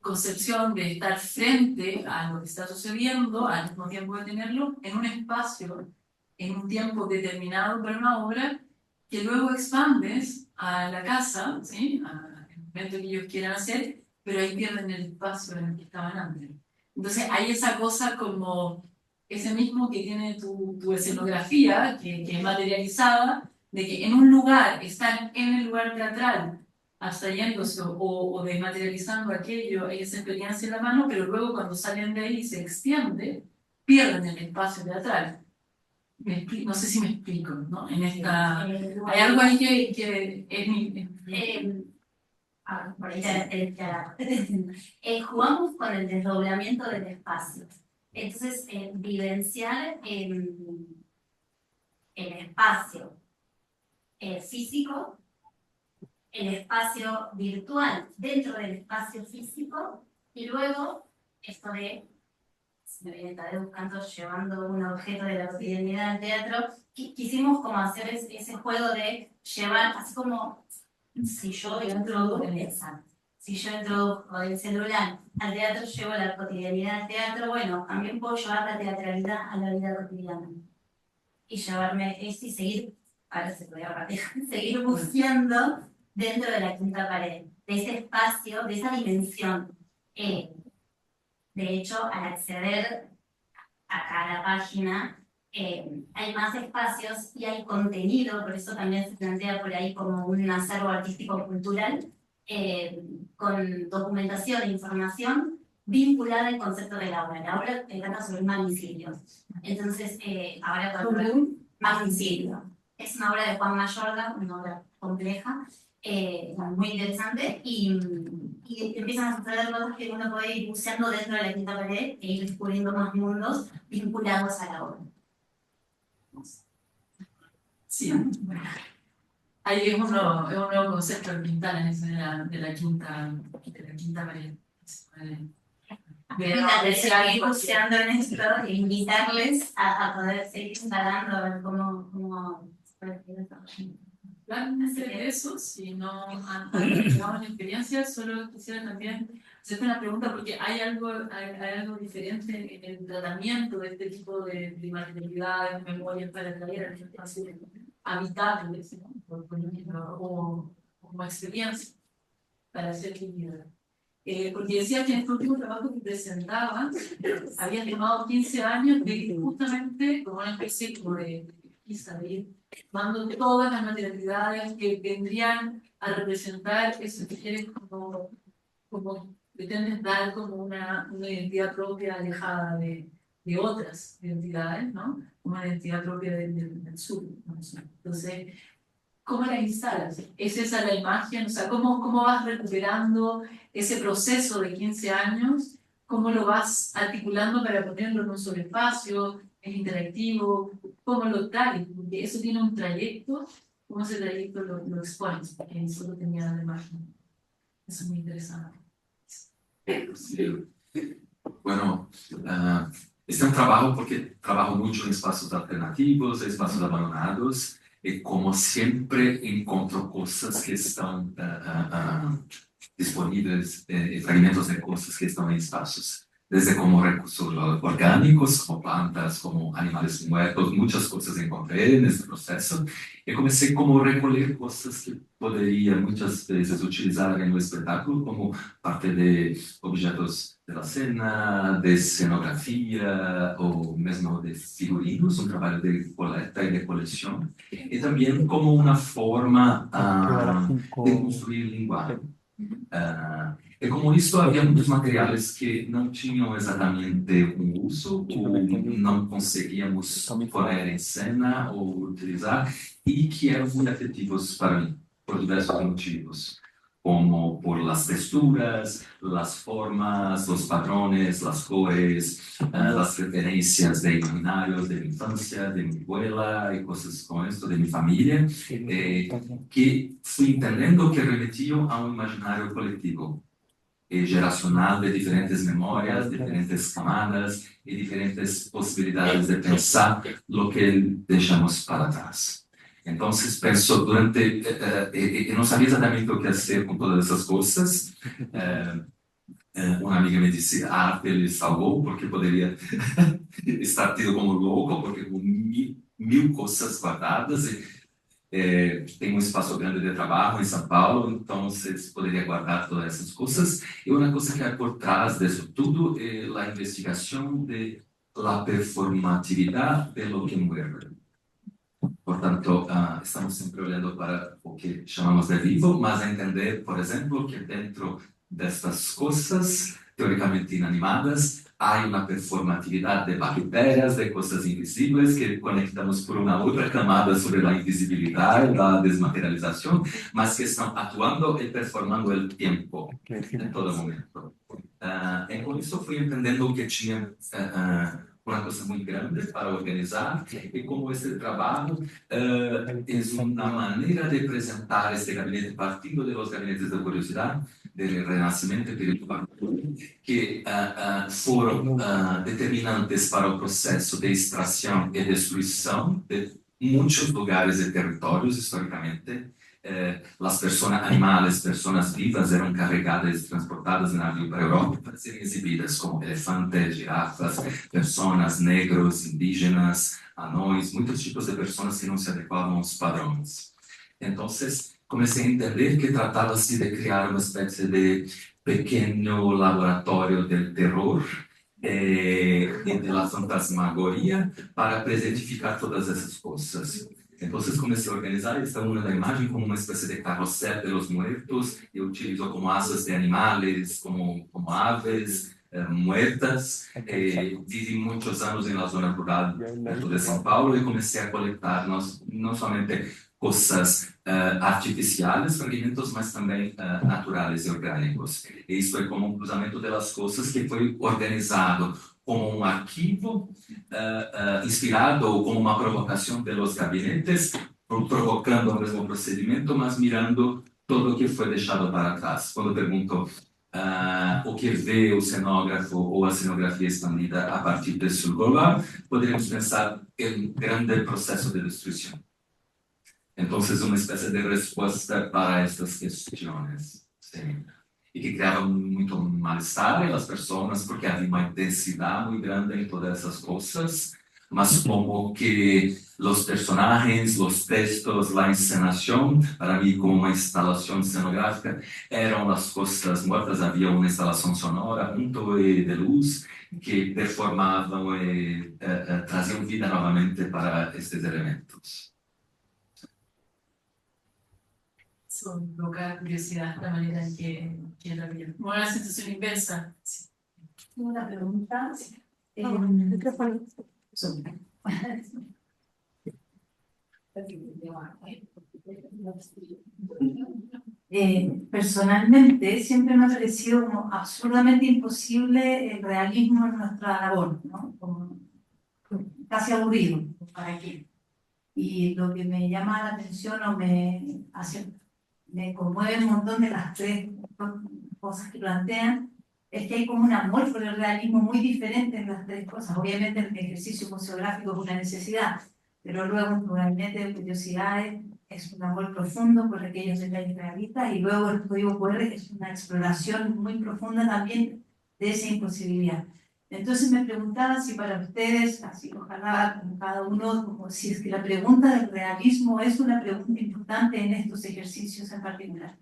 concepción de estar frente a lo que está sucediendo, al mismo tiempo de tenerlo en un espacio, en un tiempo determinado para una obra, que luego expandes a la casa, ¿sí? Al momento que ellos quieran hacer, pero ahí pierden el espacio en el que estaban antes. Entonces hay esa cosa como ese mismo que tiene tu escenografía, que es materializada, de que en un lugar están en el lugar teatral, abstrayéndose o desmaterializando aquello, esa experiencia en la mano, pero luego cuando salen de ahí y se extiende, pierden el espacio teatral. No sé si me explico, ¿no? Hay algo ahí que es mi... Por ahí jugamos con el desdoblamiento del espacio. Entonces, vivenciar el espacio físico, el espacio virtual dentro del espacio físico, y luego esto de, si me viene estaré buscando, llevando un objeto de la cotidianidad al teatro, quisimos como hacer ese juego de llevar, así como si yo introduzco el celular al teatro, llevo la cotidianidad al teatro, bueno, también puedo llevar la teatralidad a la vida cotidiana. Y llevarme esto y seguir, ahora se podía repetir, seguir buceando dentro de la quinta pared, de ese espacio, de esa dimensión. De hecho, al acceder acá a la página, hay más espacios y hay contenido, por eso también se plantea por ahí como un acervo artístico-cultural, con documentación e información vinculada al concepto de la obra. La obra trata sobre un magnicidio. Entonces, ahora cuando magnicidio. Es una obra de Juan Mayorga, una obra compleja, muy interesante, y empiezan a suceder cosas que uno puede ir buceando dentro de la quinta pared e ir descubriendo más mundos vinculados a la obra. Sí, bueno. Ahí es un nuevo concepto de Quintana, ese de la quinta pared. Seguir buceando en esto e invitarles a poder seguir instalando, a ver cómo se puede hacer esto. Claramente de eso, si no han tenido una experiencia, solo quisiera también hacerte una pregunta, porque hay algo diferente en el tratamiento de este tipo de materialidades, memorias para traer a los espacios habitables, ¿no? Por ejemplo, o como experiencia para ser vivida. Porque decía que en este último trabajo que presentaba había tomado 15 años de justamente como una especie como de pesquisa, de ir tomando todas las materialidades que vendrían a representar eso que quieres como pretendes dar como una identidad propia alejada de otras identidades, ¿no? Una identidad propia del sur, ¿no? Entonces, ¿cómo la instalas? ¿Es esa la imagen? O sea, ¿cómo vas recuperando ese proceso de 15 años? ¿Cómo lo vas articulando para ponerlo en un solo espacio? ¿Es interactivo? ¿Cómo lo traes? Porque eso tiene un trayecto. ¿Cómo ese trayecto lo expones? Porque eso lo tenía la imagen. Eso es muy interesante. Sí. Bueno, este es un trabajo porque trabajo mucho en espacios alternativos, espacios abandonados, y como siempre encuentro cosas que están disponibles, fragmentos de cosas que están en espacios, desde como recursos orgánicos, como plantas, como animales muertos, muchas cosas encontré en este proceso, y comencé como a recoger cosas que podría muchas veces utilizar en el espectáculo como parte de objetos de la cena, de escenografía o mesmo de figurinos, un trabajo de colecta y de colección, y también como una forma de construir lenguaje. E como isso, havia muitos materiais que não tinham exatamente um uso, ou não conseguíamos pôr em cena ou utilizar, e que eram muito afetivos para mim, por diversos motivos, como por las texturas, las formas, los patrones, las cores, las referencias de imaginarios de mi infancia, de mi abuela y cosas como esto, de mi familia, que fui entendendo que remetían a un imaginario colectivo, geracional de diferentes memorias, diferentes camadas y diferentes posibilidades de pensar lo que dejamos para atrás. Entonces pensó durante, no sabía exactamente lo que hacer con todas esas cosas. Una amiga me dice, arte le salvó porque podría estar tido como loco, porque con mil cosas guardadas. Tem um espaço grande de trabalho em São Paulo, então vocês poderiam guardar todas essas coisas. E uma coisa que há por trás disso tudo é a investigação de la performatividade de lo que muere. Portanto, estamos sempre olhando para o que chamamos de vivo, mas a entender, por exemplo, que dentro destas coisas teoricamente inanimadas há uma performatividade de bactérias, de coisas invisíveis que conectamos por uma outra camada sobre a invisibilidade, a desmaterialização, mas que estão atuando e performando o tempo em todo momento. E com isso fui entendendo que tinha uma coisa muito grande para organizar e como este trabalho é uma maneira de apresentar este gabinete partindo de los gabinetes de curiosidade, do renascimento espiritual, que foram determinantes para o processo de extração e destruição de muitos lugares e territórios historicamente. As pessoas animais, pessoas vivas eram carregadas e transportadas em navio para a Europa para serem exibidas como elefantes, girafas, pessoas negros, indígenas, anões, muitos tipos de pessoas que não se adequavam aos padrões. Então, comecei a entender que tratava-se de criar uma espécie de pequeno laboratório del terror e da fantasmagoria para presentificar todas essas coisas. Então, comecei a organizar esta una da imagem como uma espécie de carrossel de los muertos. Eu utilizo como asas de animais, como aves muertas. Vivi muitos anos na zona rural de São Paulo e comecei a coletar não somente coisas artificiais, fragmentos, mas também naturais e orgânicos. E isso é como um cruzamento das coisas que foi organizado como um arquivo inspirado ou como uma provocação pelos gabinetes, provocando o mesmo procedimento, mas mirando tudo o que foi deixado para trás. Quando pergunto o que vê o cenógrafo ou a cenografia expandida a partir desse global, poderíamos pensar em um grande processo de destruição. Então, uma espécie de resposta para estas questões. Sim. E que criava muito mal-estar nas pessoas, porque havia uma intensidade muito grande em todas essas coisas, mas como que os personagens, os textos, a encenação, para mim, como uma instalação cenográfica, eram as coisas mortas. Havia uma instalação sonora, muito de luz, que performavam e traziam vida novamente para estes elementos. Son provoca curiosidad la manera en que la vida. Como una sensación inversa. Sí. Tengo una pregunta. Personalmente siempre me ha parecido como absurdamente imposible el realismo en nuestra labor, ¿no? Como casi aburrido, ¿para qué? Y lo que me llama la atención o me conmueve un montón de las tres cosas que plantean, es que hay como un amor por el realismo muy diferente en las tres cosas. Obviamente el ejercicio museográfico es una necesidad, pero luego en tu gabinete de curiosidades es un amor profundo por aquellos detalles realistas, y luego el código QR es una exploración muy profunda también de esa imposibilidad. Entonces me preguntaba si para ustedes, así ojalá con cada uno, como si es que la pregunta del realismo es una pregunta importante en estos ejercicios en particular.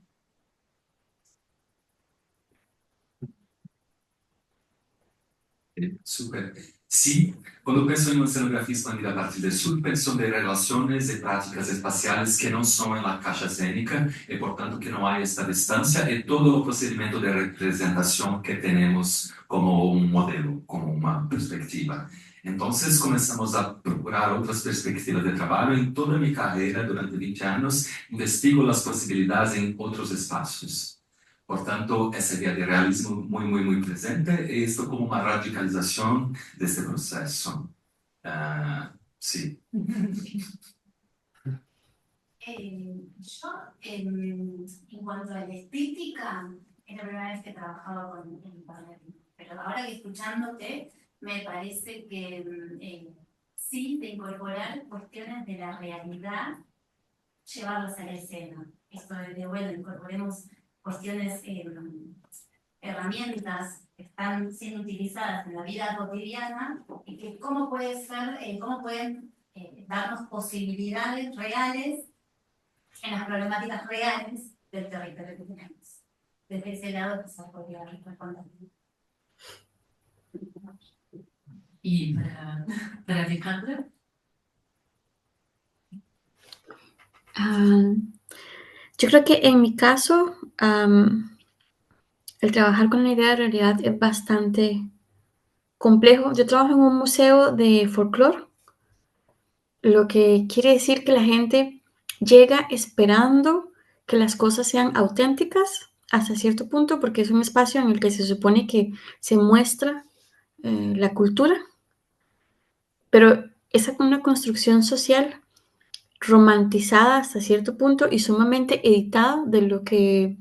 Súper. Sí, cuando pienso en una escenografía expandida a partir del sur, pienso de relaciones y prácticas espaciales que no son en la caja escénica y por tanto que no hay esta distancia y todo el procedimiento de representación que tenemos como un modelo, como una perspectiva. Entonces comenzamos a procurar otras perspectivas de trabajo. En toda mi carrera, durante 20 años, investigo las posibilidades en otros espacios. Por tanto, esa idea de realismo muy presente y esto como una radicalización de este proceso. Sí. Yo, en cuanto a la estética, es la primera vez que trabajaba con internet, pero ahora que escuchándote, me parece que sí, de incorporar cuestiones de la realidad, llevarlas a la escena. Esto de bueno, incorporemos cuestiones, herramientas que están siendo utilizadas en la vida cotidiana y que cómo puede ser, cómo pueden darnos posibilidades reales en las problemáticas reales del territorio que tenemos. Desde ese lado quizás podría responder. Y para Alejandra. Yo creo que en mi caso, el trabajar con la idea de realidad es bastante complejo. Yo trabajo en un museo de folclore, lo que quiere decir que la gente llega esperando que las cosas sean auténticas hasta cierto punto, porque es un espacio en el que se supone que se muestra la cultura, pero es una construcción social romantizada hasta cierto punto y sumamente editada de lo que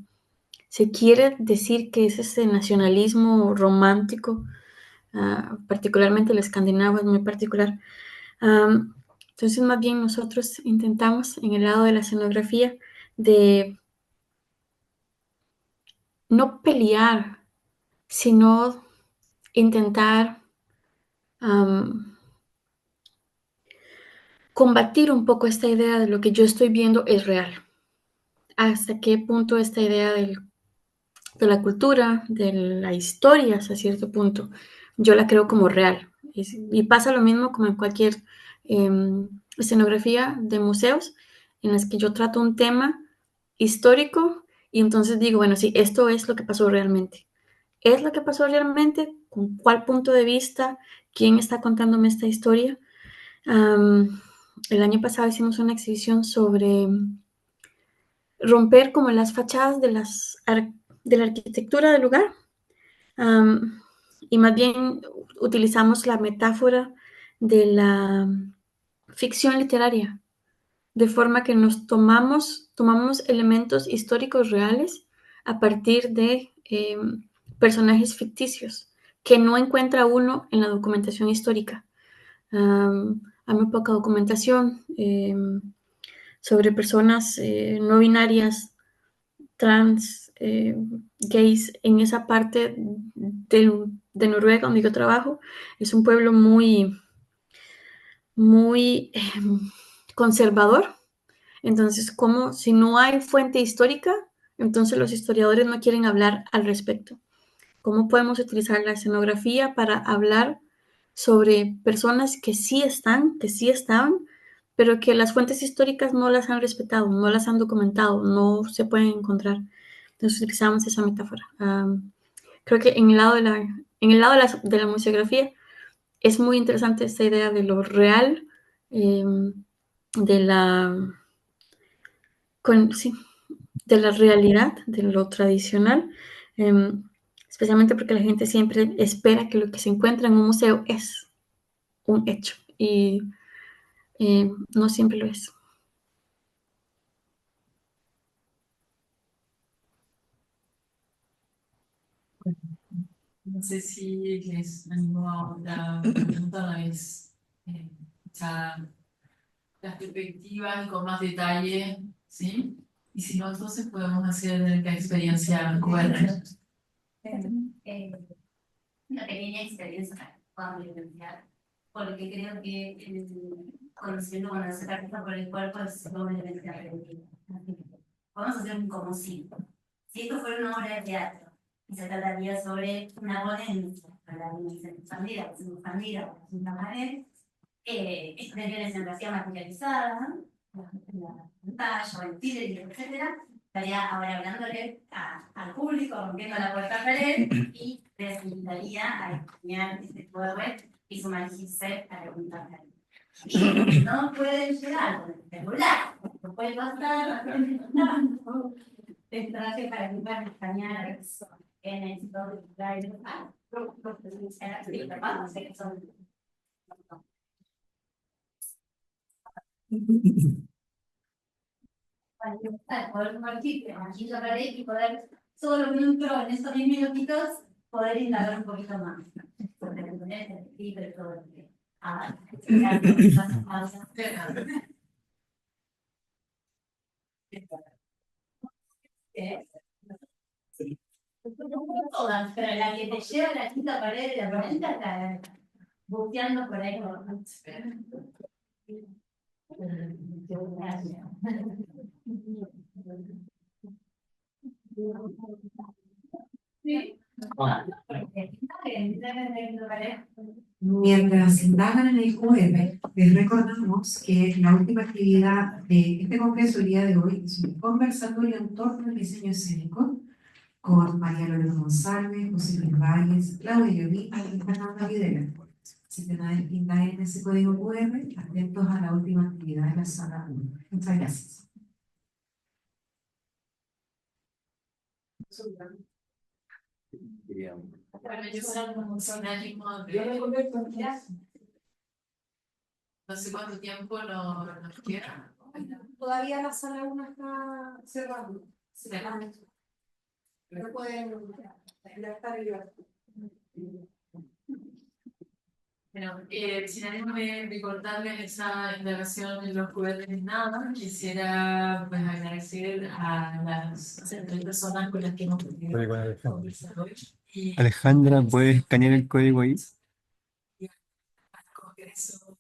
se quiere decir que es ese nacionalismo romántico, particularmente el escandinavo es muy particular. Entonces, más bien nosotros intentamos en el lado de la escenografía de no pelear, sino intentar combatir un poco esta idea de lo que yo estoy viendo es real. Hasta qué punto esta idea de la cultura, de la historia hasta cierto punto, yo la creo como real. Y pasa lo mismo como en cualquier escenografía de museos en las que yo trato un tema histórico y entonces digo, bueno, sí, esto es lo que pasó realmente. ¿Es lo que pasó realmente? ¿Con cuál punto de vista? ¿Quién está contándome esta historia? El año pasado hicimos una exhibición sobre romper como las fachadas de la arquitectura del lugar. Y más bien utilizamos la metáfora de la ficción literaria, de forma que nos tomamos elementos históricos reales a partir de personajes ficticios que no encuentra uno en la documentación histórica. Hay muy poca documentación sobre personas no binarias, trans, gays en esa parte de Noruega donde yo trabajo. Es un pueblo muy conservador. Entonces, como si no hay fuente histórica, entonces los historiadores no quieren hablar al respecto. ¿Cómo podemos utilizar la escenografía para hablar sobre personas que sí estaban, pero que las fuentes históricas no las han respetado, no las han documentado, no se pueden encontrar? Entonces utilizamos esa metáfora. Creo que en el lado de la museografía es muy interesante esta idea de lo real, de la sí, de la realidad, de lo tradicional, especialmente porque la gente siempre espera que lo que se encuentra en un museo es un hecho y no siempre lo es. No sé si les animo a otra pregunta una vez ya las perspectivas y con más detalle, ¿sí? Y si no, entonces podemos hacer la experiencia QR. Una pequeña experiencia cuando vivenciar, porque creo que el conociendo cuando se practica por el cuerpo es doblemente aprendido. Vamos a hacer un como si esto fuera una obra de teatro y se trataría sobre una ponencia para la expandida, una pared, esto tendría una escenografía materializada, la pantalla, o el títere, etcétera. Estaría ahora hablándole al público, rompiendo la puerta pared y les invitaría a escanear este QR y sumergirse a la cuenta pared. No pueden llegar con el celular, no pueden pasar el traje para que puedan escanear en el sitio de Drive. Para poder convertirte en aquí la pared y poder, solo dentro en estos 10 minutitos, poder indagar un poquito más. Sobre el libro, todo lo que. Todas, pero la que te lleva a la quinta pared de la herramienta está buceando por ahí. Mientras indagan en el QR, les recordamos que la última actividad de este congreso el día de hoy es un conversatorio en torno al diseño escénico con María Lorena González, José Luis Valles, Claudia Lloví y Fernanda Videla. Así que indaguen en ese código QR, atentos a la última actividad de la sala 1. Muchas gracias. Bueno, yo soy un sinónimo de no sé cuánto tiempo nos queda. Todavía la sala 1 está cerrada. No pueden estar abiertos. Bueno, sin ánimo de cortarles esa indagación en los QR ni nada, quisiera pues, agradecer a las 3 personas con las que hemos podido conversar hoy. Alejandra, ¿puedes escanear el código ahí? Al Congreso,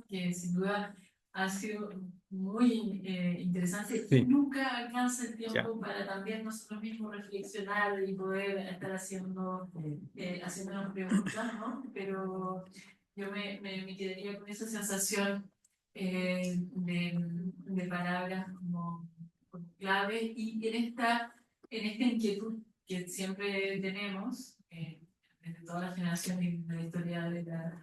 que sin duda ha sido muy interesante. Sí. Nunca alcanza el tiempo para también nosotros mismos reflexionar y poder estar haciéndonos preguntas, ¿no? Pero yo me quedaría con esa sensación de palabras como clave y en esta inquietud que siempre tenemos, desde toda la generación de la historia de la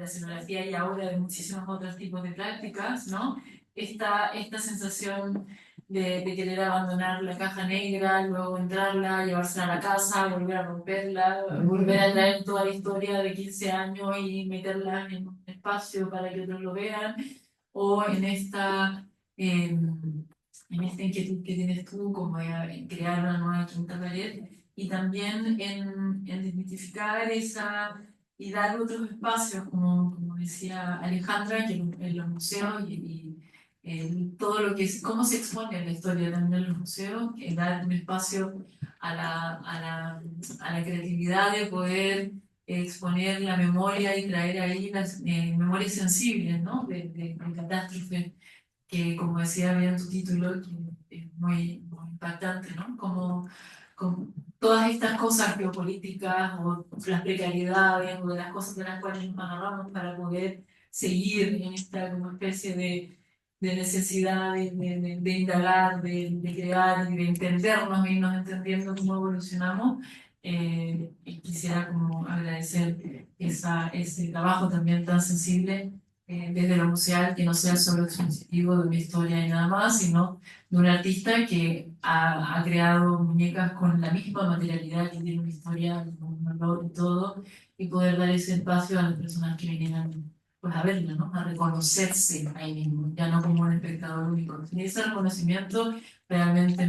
escenografía y ahora de muchísimos otros tipos de prácticas, ¿no? Esta sensación de querer abandonar la caja negra, luego entrarla, llevársela a la casa, volver a romperla, volver a traer toda la historia de 15 años y meterla en un espacio para que otros lo vean, o en esta inquietud que tienes tú como en crear una nueva quinta pared, y también en desmitificar esa y dar otros espacios, como decía Alejandra, que en los museos todo lo que es, cómo se expone la historia también en los museos, dar un espacio a la creatividad de poder exponer la memoria y traer ahí las memorias sensibles, ¿no? de catástrofe, que como decía bien tu título, que es muy impactante, ¿no? Como todas estas cosas geopolíticas o las precariedades o de las cosas de las cuales nos agarramos para poder seguir en esta como especie de necesidad de indagar, de crear y de entendernos y irnos entendiendo cómo evolucionamos. Y quisiera como agradecer ese trabajo también tan sensible desde lo museal, que no sea solo expositivo de una historia y nada más, sino de un artista que ha creado muñecas con la misma materialidad, que tiene una historia, un valor y todo, y poder dar ese espacio a las personas que vinieran pues, a verla, ¿no? A reconocerse ahí mismo, ya no como un espectador único. Y ese reconocimiento realmente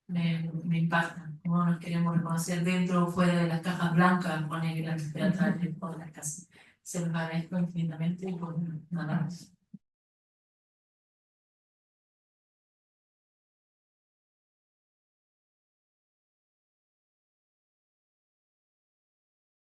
me impacta, cómo nos queremos reconocer dentro o fuera de las cajas blancas o negras teatrales o de las casas. Se los agradezco infinitamente y por nada más.